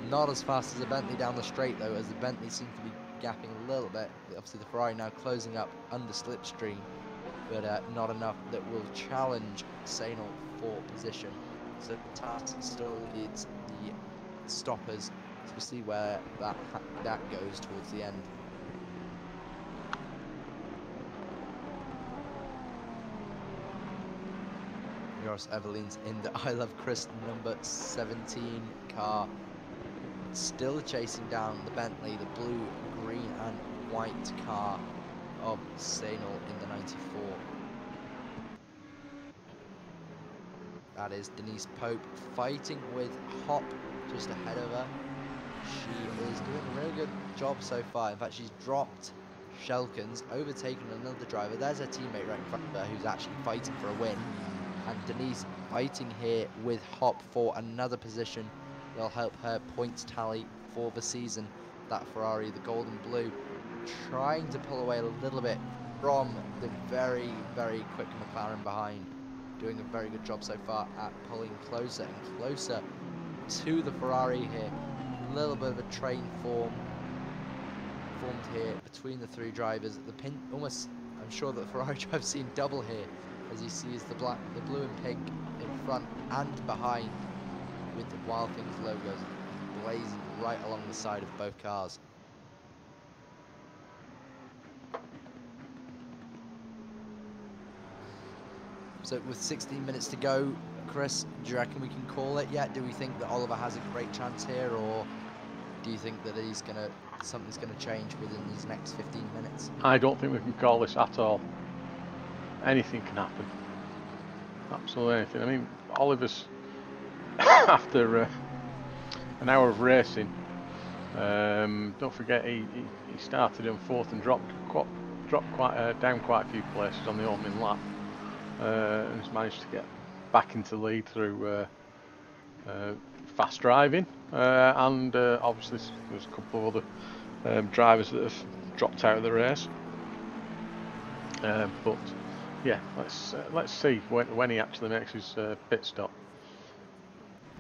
Not as fast as the Bentley down the straight though, as the Bentley seems to be gapping a little bit. Obviously the Ferrari now closing up under slipstream, but not enough that will challenge Sainal for position. So Tass still leads the stoppers. So we'll see where that goes towards the end. Joris Evelyn's in the I Love Chris number 17 car. Still chasing down the Bentley, the blue, green and white car of Sainal in the 94. That is Denise Pope fighting with Hop just ahead of her. She is doing a really good job so far. In fact, she's dropped Shelkins, overtaken another driver. There's her teammate right in front of her who's actually fighting for a win. And Denise fighting here with Hop for another position. They'll help her points tally for the season. That Ferrari, the gold and blue, trying to pull away a little bit from the very, very quick McLaren behind. Doing a very good job so far at pulling closer and closer to the Ferrari here. A little bit of a train formed here between the three drivers. The pin almost, I'm sure that the Ferrari driver's seen double here, as he sees the blue and pink in front and behind, with the Wild Things logos blazing right along the side of both cars. So with 16 minutes to go, Chris, do you reckon we can call it yet? Do we think that Oliver has a great chance here, or do you think that something's gonna change within these next 15 minutes? I don't think we can call this at all. Anything can happen. Absolutely anything. I mean, Oliver's after an hour of racing. Don't forget he started in fourth and dropped down quite a few places on the opening lap, and has managed to get back into the lead through fast driving, and obviously there's a couple of other drivers that have dropped out of the race. But yeah, let's see when he actually makes his pit stop.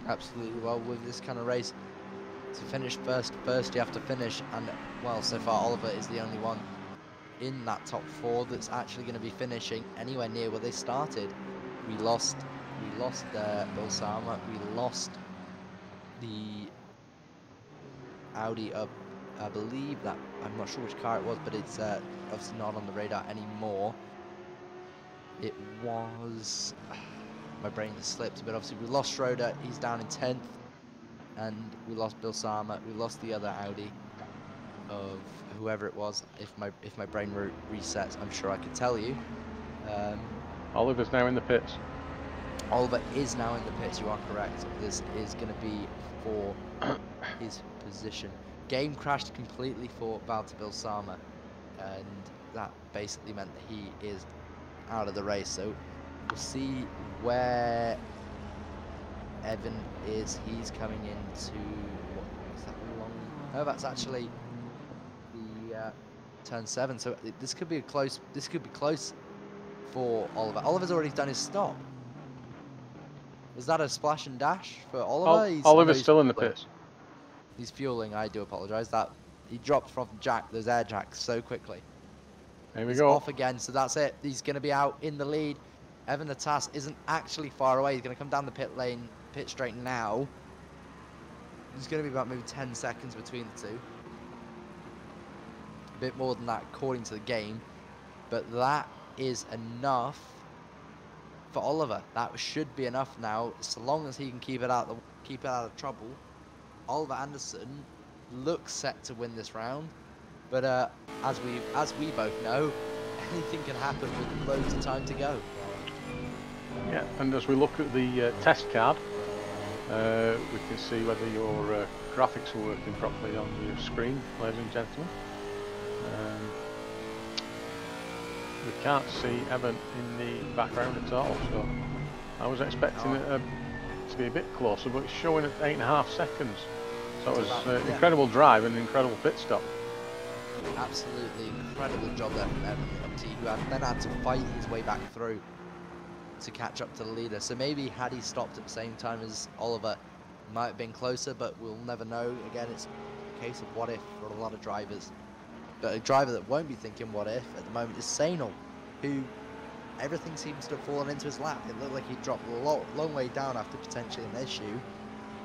Absolutely. Well, with this kind of race, to finish first you have to finish, and well, so far Oliver is the only one in that top four that's actually going to be finishing anywhere near where they started. We lost Balsama, we lost the Audi of, I believe that, I'm not sure which car it was, but it's obviously not on the radar anymore. It was, my brain just slipped, but obviously we lost Schroeder, he's down in 10th, and we lost Balsama, we lost the other Audi of whoever it was. If my brain resets, I'm sure I could tell you. Oliver's now in the pits. Oliver is now in the pits, you are correct. This is going to be for his position. Game crashed completely for Valtteri Balsama, and that basically meant that he is out of the race. So we'll see where Evan is. He's coming into, what is that long? Oh, that's actually the turn 7. So this could be close for Oliver. Oliver's already done his stop. Was that a splash and dash for Oliver? Oliver's still in the pits. He's fueling. I do apologise. That he dropped from those air jacks so quickly. There we go. Off again. So that's it. He's going to be out in the lead. Evan Natas isn't actually far away. He's going to come down the pit straight now. There's going to be about maybe 10 seconds between the two. A bit more than that according to the game, but that is enough for Oliver. That should be enough now, so long as he can keep it out of trouble. Oliver Anderson looks set to win this round, but as we both know, anything can happen with loads of time to go. Yeah, and as we look at the test card, we can see whether your graphics are working properly on your screen, ladies and gentlemen. We can't see Evan in the background at all, so I was expecting it to be a bit closer, but it's showing at 8.5 seconds. So it was incredible drive and incredible pit stop. Absolutely incredible job there from Evan, who then had to fight his way back through to catch up to the leader. So maybe had he stopped at the same time as Oliver, Might have been closer, but we'll never know. Again, it's a case of what if for a lot of drivers. But a driver that won't be thinking what if at the moment is Sainal, who everything seems to have fallen into his lap. It looked like he dropped a long way down after potentially an issue,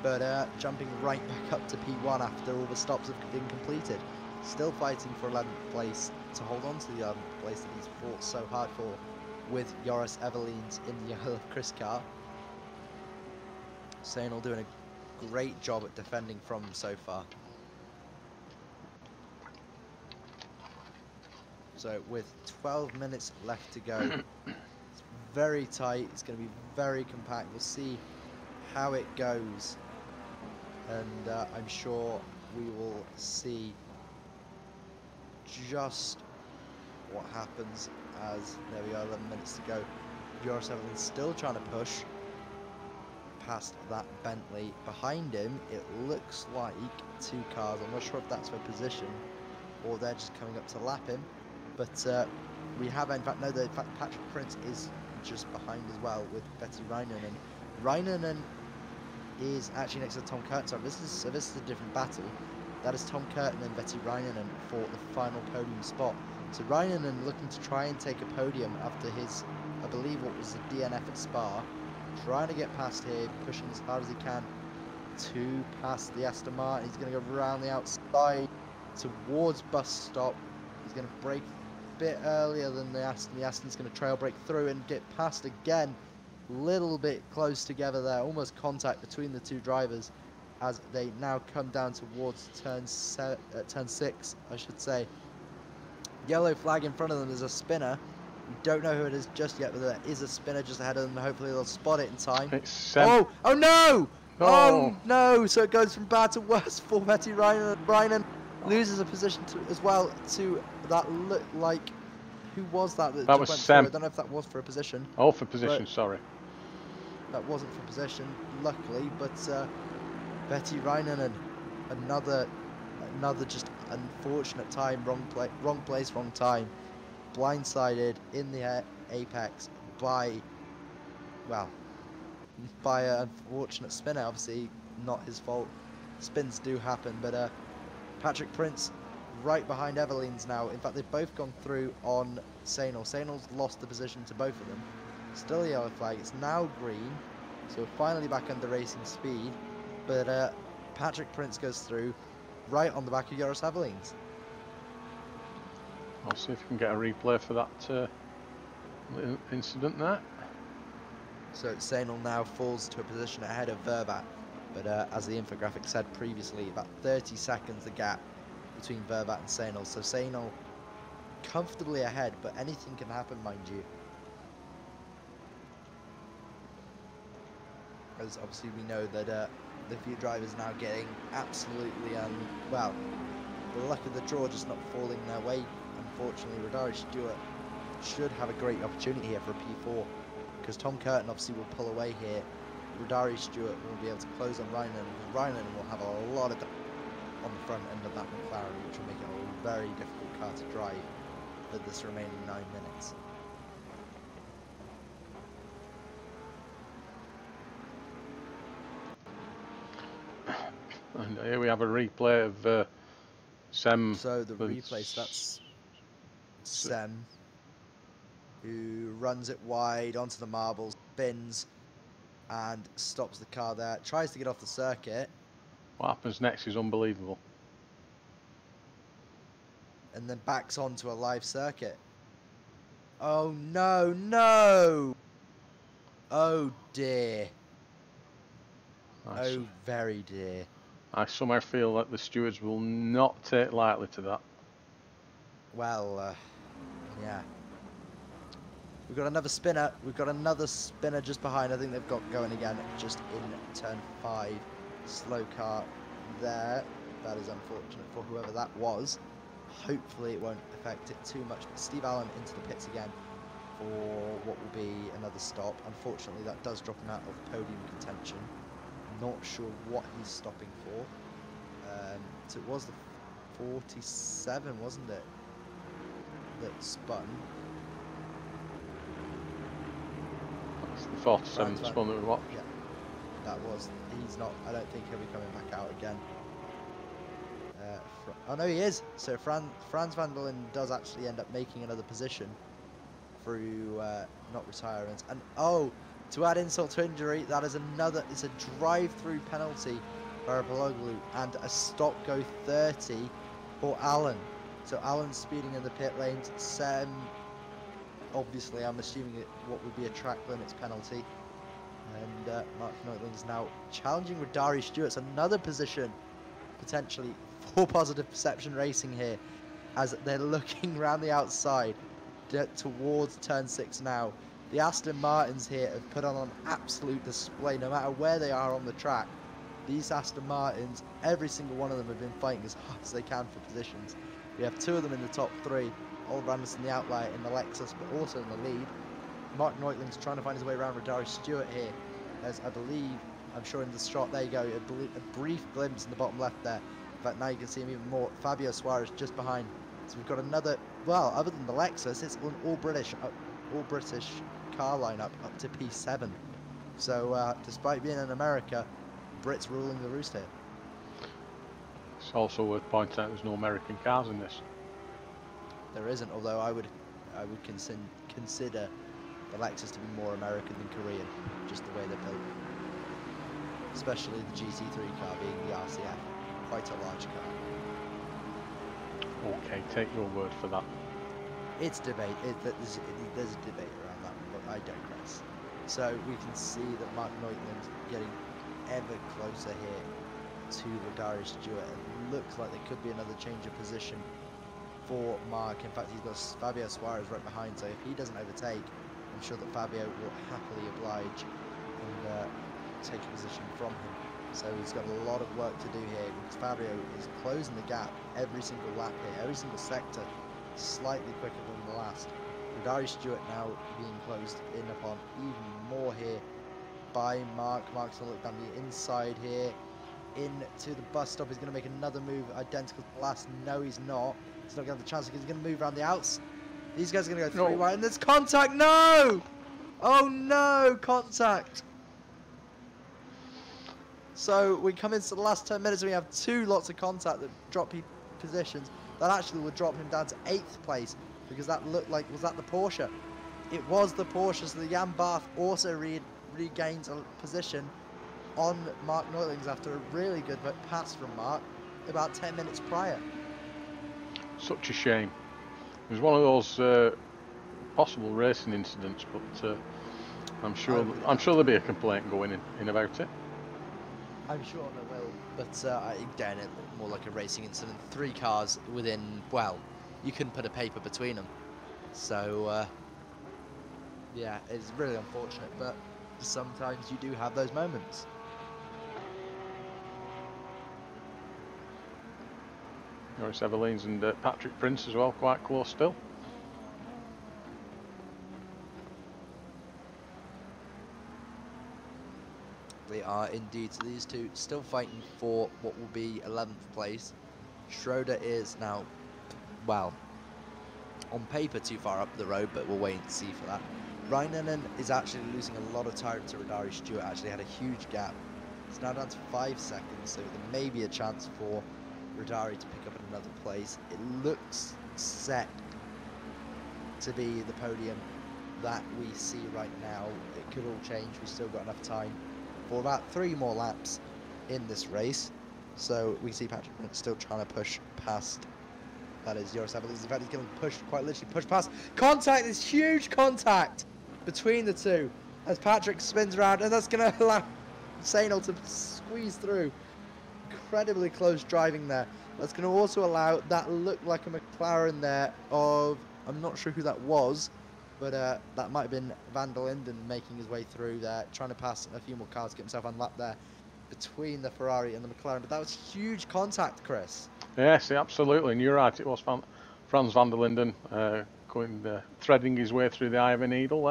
but jumping right back up to P1 after all the stops have been completed. Still fighting for 11th place to hold on to the 11th place that he's fought so hard for with Joris Eveleen's in the yellow Chris car. Sainal doing a great job at defending from him so far. So with 12 minutes left to go, it's very tight, it's going to be very compact. We'll see how it goes, and I'm sure we will see just what happens as, there we go, 11 minutes to go. Joris Eveleen's still trying to push past that Bentley. Behind him, it looks like 2 cars. I'm not sure if that's for position or they're just coming up to lap him. But we have, in fact, no, in fact, Patrick Prince is just behind as well with Betty Reinanen. Reinanen is actually next to Tom Curtin. So this is a different battle. That is Tom Curtin and Betty Reinanen for the final podium spot. So Reinanen looking to try and take a podium after his, I believe, what was the DNF at Spa. Trying to get past here, pushing as hard as he can to pass the Aston Martin. He's going to go around the outside towards bus stop. He's going to brake a bit earlier than the Aston. The Aston's going to trail brake through and get past again. Little bit close together there, almost contact between the 2 drivers as they now come down towards turn 6, I should say. Yellow flag in front of them is a spinner. We don't know who it is just yet, but there is a spinner just ahead of them. Hopefully they'll spot it in time. Oh no! Oh no! So it goes from bad to worse for Betty Reinanen loses a position as well to that looked like, who was that? That was Sam. I don't know if that was for a position. Oh, for position, sorry. That wasn't for position, luckily, but Betty Reinanen, another just unfortunate time, wrong place, wrong time. Blindsided in the apex by an unfortunate spinner. Obviously not his fault, spins do happen, but Patrick Prince right behind Eveleen's now. In fact, they've both gone through on Sainal. Sainal's lost the position to both of them. Still a yellow flag, it's now green, so we're finally back under racing speed, but Patrick Prince goes through right on the back of Joris Eveleen's. I'll see if we can get a replay for that little incident there. So Sainal now falls to a position ahead of Vervat, but as the infographic said previously, about 30 seconds the gap between Vervat and Sainal. So Sainal comfortably ahead, but anything can happen, mind you. As obviously we know that the few drivers now getting absolutely, the luck of the draw just not falling their way. Unfortunately, Rodari Stewart should have a great opportunity here for a P4, because Tom Curtin obviously will pull away here. Rodari Stewart will be able to close on Reinanen, because Reinanen will have a lot of on the front end of that McLaren, which will make it a very difficult car to drive for this remaining 9 minutes. And here we have a replay of Sem. So the replay, so that's Sem, who runs it wide onto the marbles, spins, and stops the car there. Tries to get off the circuit. What happens next is unbelievable. And then backs onto a live circuit. Oh no, no! Oh dear. Oh, very dear. I somehow feel that the stewards will not take lightly to that. Well, yeah. We've got another spinner. We've got another spinner just behind. I think they've got going again just in turn 5. Slow car there. That is unfortunate for whoever that was. Hopefully it won't affect it too much. But Steve Allen into the pits again for what will be another stop. Unfortunately, that does drop him out of podium contention. Not sure what he's stopping for. So it was the 47, wasn't it? That spun. That's the 47th spun that we watched. Yeah. that was. He's not. I don't think he'll be coming back out again. Oh no, he is. So Franz van der Linden does actually end up making another position through not retirement. And oh, to add insult to injury, that is another. It's a drive-through penalty for Baloglu and a stop-go 30 for Allen. So Allen's speeding in the pit lanes. Obviously, I'm assuming what would be a track limits penalty. And Mark Neutling's now challenging with Dari Stewart's another position, potentially, for Positive Perception Racing here, as they're looking around the outside towards turn 6 now. The Aston Martins here have put on an absolute display, no matter where they are on the track. These Aston Martins, every single one of them have been fighting as hard as they can for positions. We have 2 of them in the top 3, Oliver Anderson the outlier in the Lexus, but also in the lead. Mark Neutling's trying to find his way around Rodari Stewart here, as I believe, I'm sure in the shot, there you go, a brief glimpse in the bottom left there. In fact, now you can see him even more. Fabio Suarez just behind. So we've got another, well, other than the Lexus, it's an all British car lineup up to P7. So despite being in America, Brits ruling the roost here. It's also worth pointing out there's no American cars in this. There isn't, although I would consider the Lexus to be more American than Korean, just the way they're built. Especially the GT3 car being the RCF, quite a large car. Okay, take your word for that. It's debate. There's a debate around that one, but I digress. So we can see that Mark Neutling's getting ever closer here to Rodari Stewart. It looks like there could be another change of position for Mark. In fact, he's got Fabio Suarez right behind, so if he doesn't overtake, I'm sure that Fabio will happily oblige and take a position from him. So he's got a lot of work to do here, because Fabio is closing the gap every single lap here, every single sector, slightly quicker than the last. Rodari Stewart now being closed in upon even more here by Mark. Mark's going to look down the inside here, into the bus stop. He's going to make another move identical to the last. No, he's not. He's not going to have the chance, because he's going to move around the outs. These guys are going to go 3 wide, and there's contact. No! Oh no, contact. So we come into the last 10 minutes and we have 2 lots of contact that drop positions. That actually would drop him down to 8th place, because that looked like, was that the Porsche? It was the Porsche, so the Jan Barth also regains a position on Mark Neutling's after a really good pass from Mark about 10 minutes prior. Such a shame. It was one of those possible racing incidents, but I'm sure there'll be a complaint going in about it. I'm sure there will, but again, it looked more like a racing incident. 3 cars within, well, you couldn't put a paper between them. So, yeah, it's really unfortunate, but sometimes you do have those moments. Norris Everleens and Patrick Prince as well, quite close still. They are indeed. So these 2 still fighting for what will be 11th place. Schroeder is now, well, on paper too far up the road, but we'll wait and see for that. Reinanen is actually losing a lot of time to Rodari Stewart. Actually had a huge gap. It's now down to 5 seconds, so there may be a chance for Rodari to pick up another place. It looks set to be the podium that we see right now. It could all change. We've still got enough time for about 3 more laps in this race. So we see Patrick Prince still trying to push past. That is Joris Everleens. In fact, he's going to push, quite literally push past. Contact, this huge contact between the 2 as Patrick spins around, and that's going to allow Sainal to squeeze through. Incredibly close driving there. That's going to also allow that look like a McLaren there of, I'm not sure who that was, but that might have been Van der Linden making his way through there, trying to pass a few more cars to get himself on lap there between the Ferrari and the McLaren. But that was huge contact, Chris. Yes, absolutely, and you're right, it was Frans van der Linden threading his way through the eye of a needle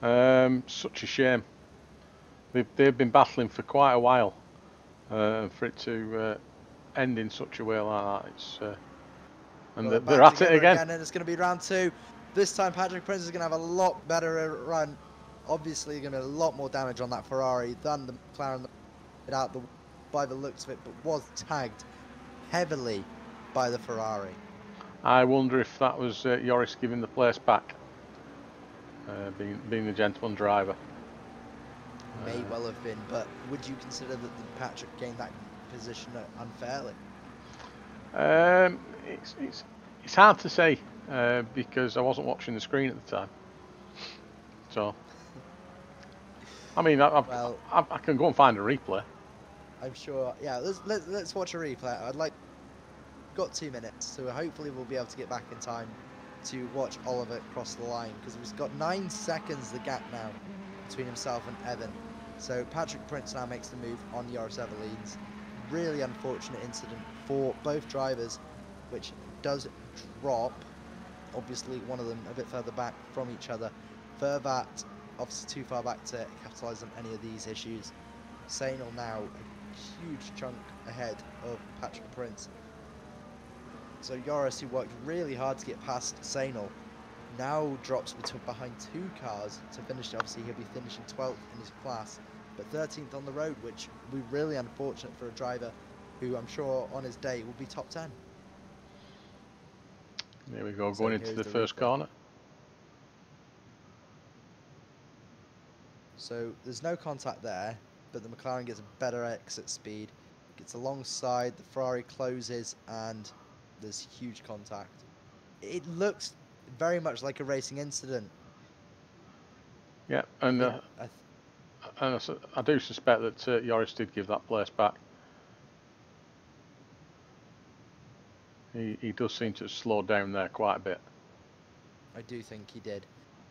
there. Such a shame. They've been battling for quite a while. For it to end in such a way like that, it's and well, they're at it again. And it's going to be round 2. This time Patrick Prince is going to have a lot better run Obviously, going to be a lot more damage on that Ferrari than the McLaren out the by the looks of it, but was tagged heavily by the Ferrari. I wonder if that was Joris giving the place back, being the gentleman driver. May well have been, but would you consider that Patrick gained that position unfairly? It's hard to say because I wasn't watching the screen at the time. So, I mean, I can go and find a replay. I'm sure. Yeah, let's watch a replay. Got 2 minutes, so hopefully we'll be able to get back in time to watch Oliver cross the line, because he's got 9 seconds the gap now between himself and Evan. So Patrick Prince now makes the move on Joris Everleens. Really unfortunate incident for both drivers, which does drop, obviously, one of them a bit further back from each other. Vervat, obviously too far back to capitalise on any of these issues. Sainal now a huge chunk ahead of Patrick Prince. So Joris, who worked really hard to get past Sainal, now drops behind 2 cars to finish. Obviously, he'll be finishing 12th in his class, but 13th on the road, which will be really unfortunate for a driver who I'm sure on his day will be top 10. There we go, going into the first corner. So there's no contact there, but the McLaren gets a better exit speed, gets alongside, the Ferrari closes, and there's huge contact. It looks very much like a racing incident. Yeah, and I do suspect that Joris did give that place back. He does seem to have slowed down there quite a bit. I do think he did.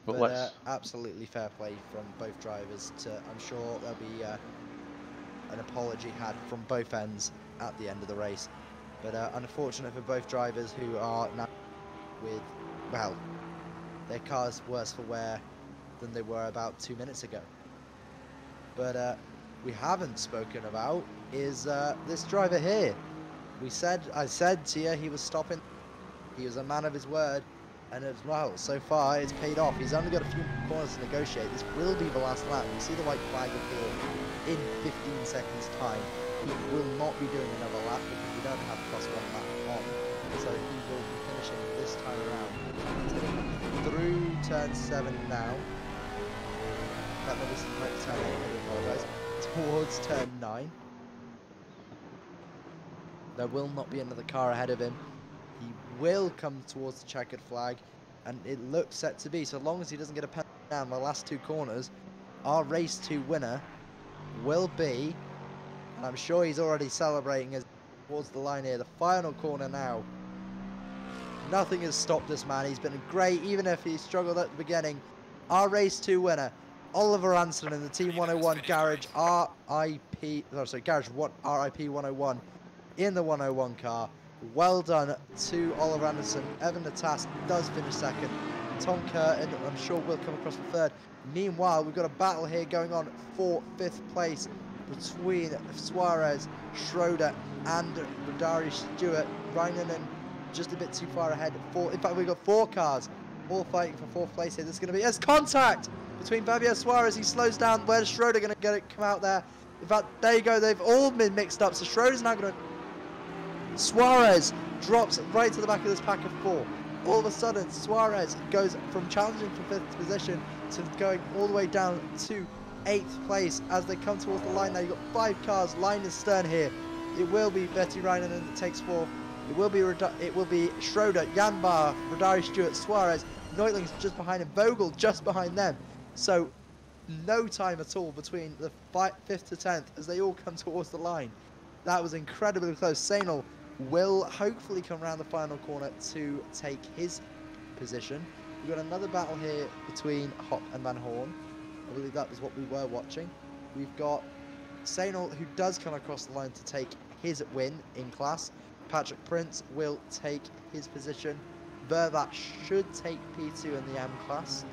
But absolutely fair play from both drivers. I'm sure there'll be an apology had from both ends at the end of the race. But unfortunate for both drivers, who are now with, well, their cars worse for wear than they were about 2 minutes ago. But we haven't spoken about is this driver here. I said to you he was stopping. He was a man of his word, and as well, so far it's paid off. He's only got a few corners to negotiate. This will be the last lap. You see the white flag appear in 15 seconds time. He will not be doing another lap because we don't have plus 1 lap on. So he will be finishing this time around. Through turn 7 now. That was the correct turn 8, I do apologise. Towards turn 9. There will not be another car ahead of him. He will come towards the checkered flag, and it looks set to be, so long as he doesn't get a penalty down the last 2 corners, our race 2 winner will be, and I'm sure he's already celebrating as towards the line here, the final corner now. Nothing has stopped this man. He's been great, even if he struggled at the beginning. Our race 2 winner, Oliver Anderson in the Team 101 Garage Garage RIP 101 in the 101 car. Well done to Oliver Anderson. Evan Natas does finish 2nd. Tom Curtin, I'm sure, will come across the 3rd. Meanwhile, we've got a battle here going on for 5th place between Suarez, Schroeder, and Rodari Stewart. Reinanen just a bit too far ahead. In fact, we've got 4 cars all fighting for 4th place here. This is going to be as contact between Fabio Suarez. He slows down. Where's Schroeder going to get it come out there? In fact, there you go. They've all been mixed up. So Schroeder's now going to... Suarez drops right to the back of this pack of 4. All of a sudden, Suarez goes from challenging for 5th position to going all the way down to 8th place as they come towards the line. Now you've got 5 cars, line and stern here. It will be Betty Reinanen that takes 4th. It will be Schroeder, Janbar, Rodari Stewart, Suarez, Neutling's just behind him, Vogel just behind them. So no time at all between the 5th to 10th as they all come towards the line. That was incredibly close. Sainal will hopefully come around the final corner to take his position. We've got another battle here between Hop and Van Horn. I believe that was what we were watching. We've got Sainal, who does come across the line to take his win in class. Patrick Prince will take his position. Vervat should take P2 in the M class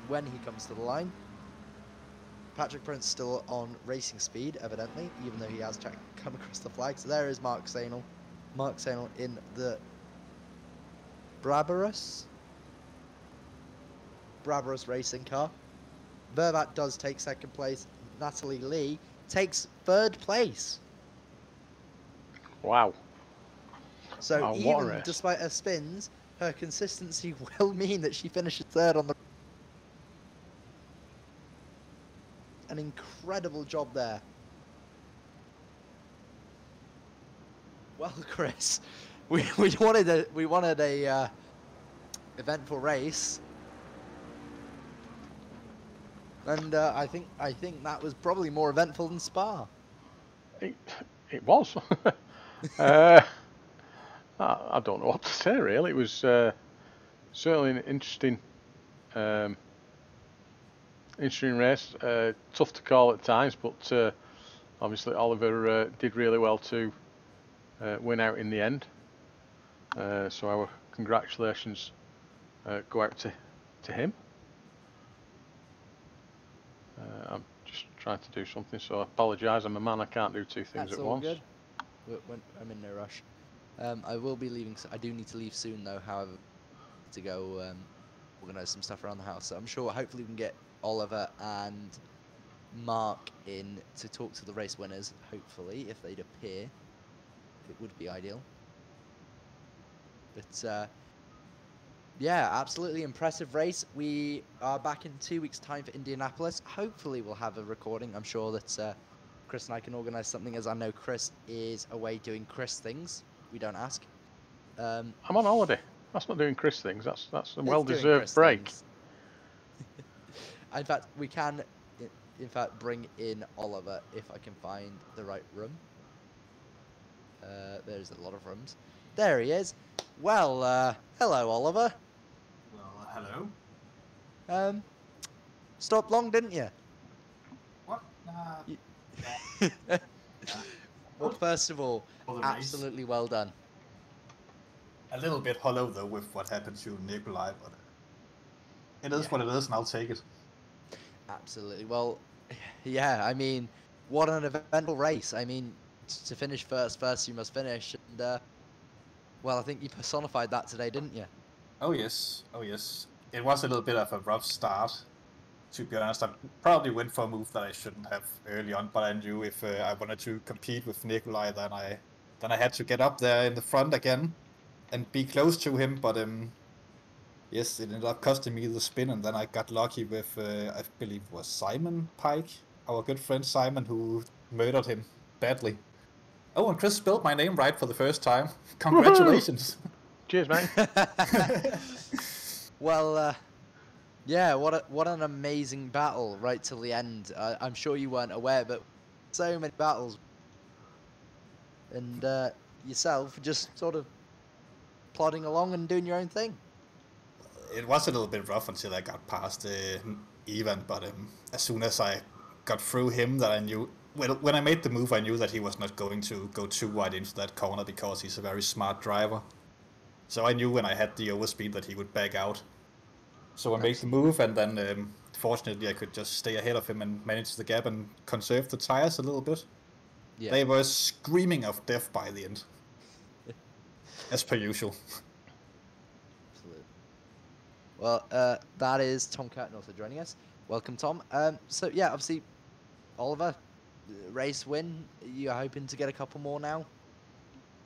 when he comes to the line. Patrick Prince still on racing speed, evidently, even though he has come across the flag. So there is Mark Sainal. Mark Sainal in the Brabus. Brabus racing car. Vervat does take second place. Natalie Lee takes third place. Wow. So Oh, what a even race. despite her spins, her consistency will mean that she finishes third on the... An incredible job there. Well, Chris, we wanted a eventful race, and I think that was probably more eventful than Spa. It was. I don't know what to say really. It was certainly an interesting race. Tough to call at times, but obviously Oliver did really well to win out in the end. So our congratulations go out to him. I'm just trying to do something, so I apologise. I'm a man, I can't do two things at once. Good. I'm in no rush. I will be leaving. I do need to leave soon, though. However, to go organise some stuff around the house. So I'm sure, hopefully, we can get Oliver and Mark in to talk to the race winners. Hopefully, if they'd appear, it would be ideal. But yeah, absolutely impressive race. We are back in 2 weeks' time for Indianapolis. Hopefully, we'll have a recording. I'm sure that Chris and I can organise something, as I know Chris is away doing Chris things. We don't ask. I'm on holiday. That's not doing Chris things. That's a well-deserved break. In fact, we can, in fact, bring in Oliver if I can find the right room. There's a lot of rooms. There he is. Well, hello, Oliver. Well, hello. Stopped long, didn't you? What? Well, first of all, absolutely well done. A little bit hollow though with what happened to Nikolai, but it is what it is, and I'll take it. Absolutely. Well, yeah. I mean, what an eventful race. I mean, to finish first you must finish, and well, I think you personified that today, didn't you? Oh yes, oh yes. It was a little bit of a rough start. To be honest, I probably went for a move that I shouldn't have early on, but I knew if I wanted to compete with Nikolai, then I had to get up there in the front again and be close to him. But yes, it ended up costing me the spin, and then I got lucky with I believe it was Simon Pike, our good friend Simon, who murdered him badly. Oh, and Chris spelled my name right for the first time. Congratulations! Cheers, man. Well, yeah, what an amazing battle right till the end. I'm sure you weren't aware, but so many battles, and yourself just sort of plodding along and doing your own thing. It was a little bit rough until I got past Ivan, but as soon as I got through him, that I knew. Well, when I made the move, I knew that he was not going to go too wide into that corner because he's a very smart driver. So I knew when I had the overspeed that he would back out. So I made the move, and then fortunately I could just stay ahead of him and manage the gap and conserve the tires a little bit. Yeah. They were screaming of death by the end. As per usual. Absolutely. Well, that is Tom Curtin also joining us. Welcome, Tom. So yeah, obviously, Oliver, race win. You're hoping to get a couple more now?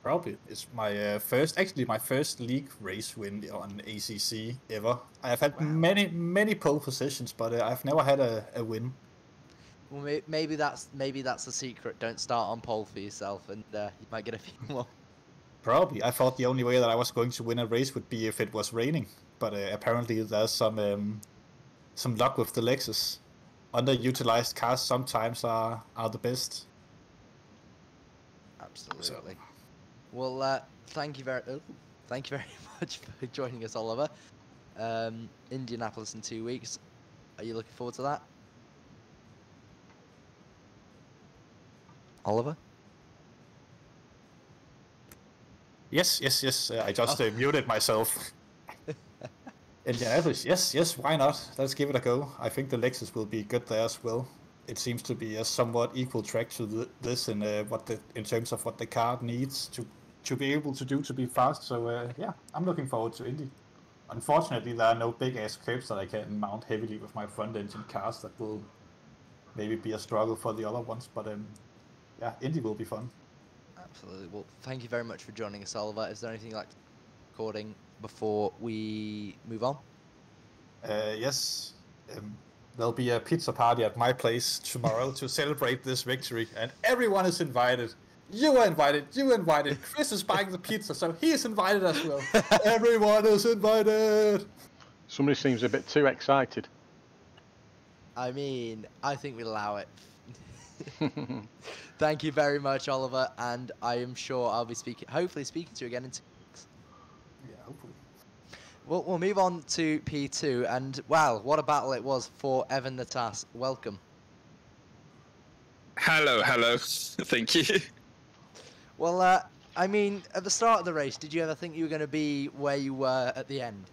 Probably. It's my first league race win on ACC ever. I have had many pole positions, but I've never had a win. Well, maybe that's the secret. Don't start on pole for yourself, and you might get a few more. Probably. I thought the only way that I was going to win a race would be if it was raining, but apparently there's some luck with the Lexus. Underutilized cars sometimes are the best. Absolutely. So. Well, thank you very much for joining us, Oliver. Indianapolis in 2 weeks. Are you looking forward to that, Oliver? Yes. I just muted myself. Indianapolis, yes, why not? Let's give it a go. I think the Lexus will be good there as well. It seems to be a somewhat equal track to this in terms of what the car needs to be able to do to be fast. So yeah, I'm looking forward to Indy. Unfortunately, there are no big-ass curbs that I can mount heavily with my front-engine cars. That will maybe be a struggle for the other ones, but yeah, Indy will be fun. Absolutely. Well, thank you very much for joining us, Oliver. Is there anything you'd like to recording before we move on? Yes. There'll be a pizza party at my place tomorrow to celebrate this victory, and everyone is invited. You are invited. You invited. Chris is buying the pizza, so he is invited as well. Everyone is invited. Somebody seems a bit too excited. I mean, I think we'll allow it. Thank you very much, Oliver, and I am sure I'll be hopefully speaking to you again in 2 weeks. Yeah, hopefully. We'll move on to P2, and wow, what a battle it was for Evan Natas. Welcome. Hello. Thank you. Well, I mean, at the start of the race, did you ever think you were going to be where you were at the end?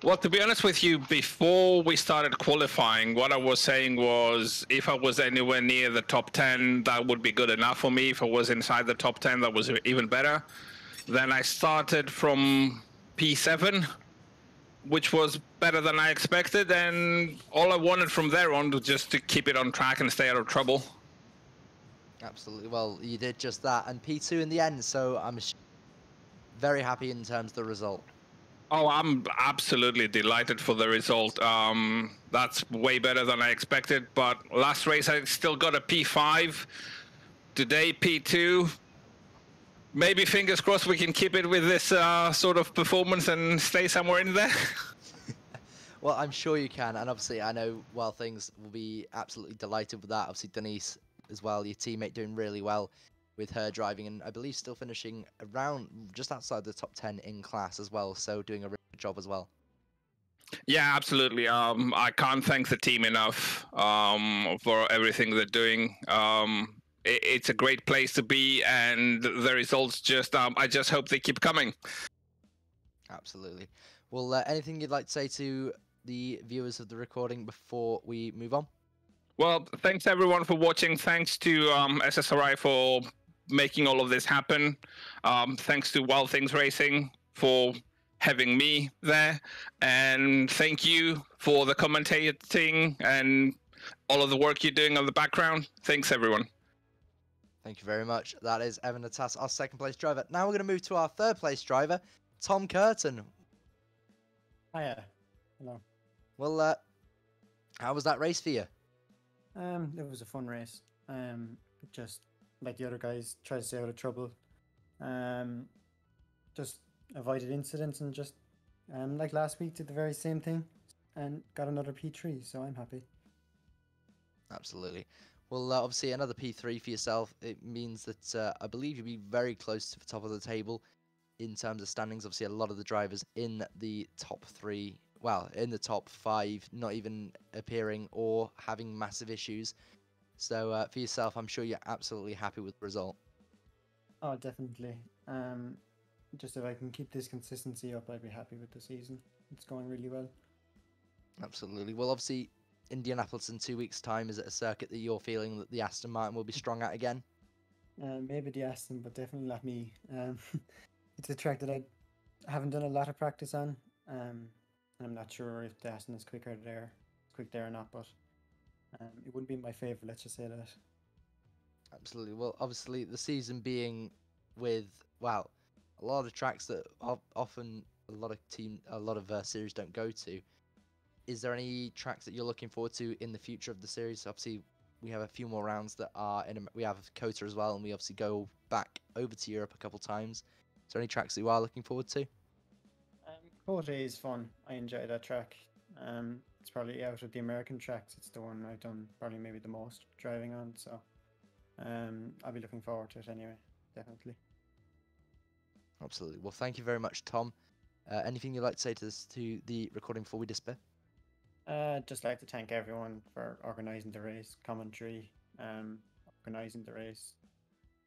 Well, to be honest with you, before we started qualifying, what I was saying was if I was anywhere near the top 10, that would be good enough for me. If I was inside the top 10, that was even better. Then I started from P7, which was better than I expected, and all I wanted from there on was just to keep it on track and stay out of trouble. Absolutely. Well, you did just that, and P2 in the end, so I'm very happy in terms of the result. Oh, I'm absolutely delighted for the result. That's way better than I expected, but last race I still got a P5. Today, P2. Maybe fingers crossed we can keep it with this sort of performance and stay somewhere in there. Well, I'm sure you can, and obviously I know Wild Things will be absolutely delighted with that. Obviously Denise as well, your teammate, doing really well with her driving, and I believe still finishing around just outside the top 10 in class as well, so doing a really good job as well. Yeah, absolutely. I can't thank the team enough for everything they're doing. It's a great place to be, and the results just, I just hope they keep coming. Absolutely. Well, anything you'd like to say to the viewers of the recording before we move on? Well, thanks everyone for watching. Thanks to SSRi for making all of this happen. Thanks to Wild Things Racing for having me there. And thank you for the commentating and all of the work you're doing on the background. Thanks, everyone. Thank you very much. That is Evan Natas, our second place driver. Now we're going to move to our third place driver, Tom Curtin. Hiya. Hello. Well, how was that race for you? It was a fun race. Just like the other guys, try to stay out of trouble. Just avoided incidents and just like last week did the very same thing and got another P3, so I'm happy. Absolutely. Well, obviously another P3 for yourself. It means that I believe you'll be very close to the top of the table in terms of standings. Obviously a lot of the drivers in the top 3, well, in the top 5, not even appearing or having massive issues. So for yourself, I'm sure you're absolutely happy with the result. Oh, definitely. Just if I can keep this consistency up, I'd be happy with the season. It's going really well. Absolutely. Well, obviously, Indianapolis in 2 weeks' time, is it a circuit that you're feeling that the Aston Martin will be strong at again? Maybe the Aston, but definitely not me. It's a track that I haven't done a lot of practice on. I'm not sure if the Aston is quick there or not, but it wouldn't be my favourite, let's just say that. Absolutely. Well, obviously, the season being with, well, a lot of tracks that often a lot of series don't go to. Is there any tracks that you're looking forward to in the future of the series? Obviously, we have a few more rounds that are in. We have COTA as well, and we obviously go back over to Europe a couple times. Is there any tracks that you are looking forward to? COTA is fun. I enjoy that track. It's probably out of the American tracks. It's the one I've done probably maybe the most driving on. So I'll be looking forward to it anyway. Definitely. Absolutely. Well, thank you very much, Tom. Anything you'd like to say to the recording before we disappear? Just like to thank everyone for organising the race, commentary, organising the race.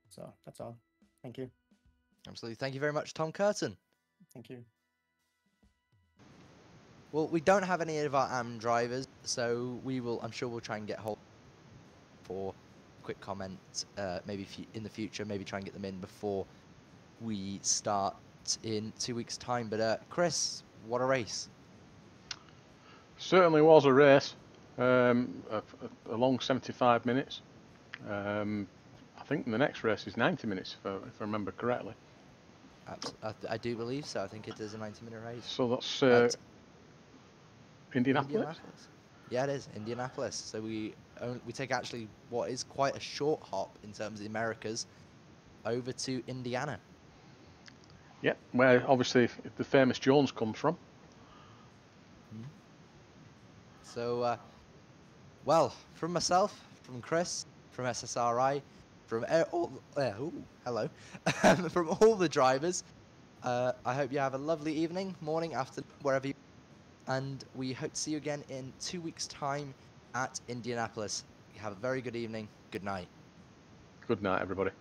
So that's all. Thank you. Absolutely. Thank you very much, Tom Curtin. Thank you. Well, we don't have any of our AM drivers, so I'm sure we'll try and get hold for a quick comment, maybe in the future, maybe try and get them in before we start in 2 weeks' time. But Chris, what a race. Certainly was a race. A long 75 minutes. I think the next race is 90 minutes, if I remember correctly. I do believe so. I think it is a 90-minute race. So that's Indianapolis? Yeah, it is Indianapolis. So we take actually what is quite a short hop in terms of the Americas over to Indiana. Yeah, where obviously the famous Jones comes from. So, well, from myself, from Chris, from SSRi, from hello, from all the drivers, I hope you have a lovely evening, morning, afternoon, wherever you are, and we hope to see you again in 2 weeks' time at Indianapolis. Have a very good evening. Good night. Good night, everybody.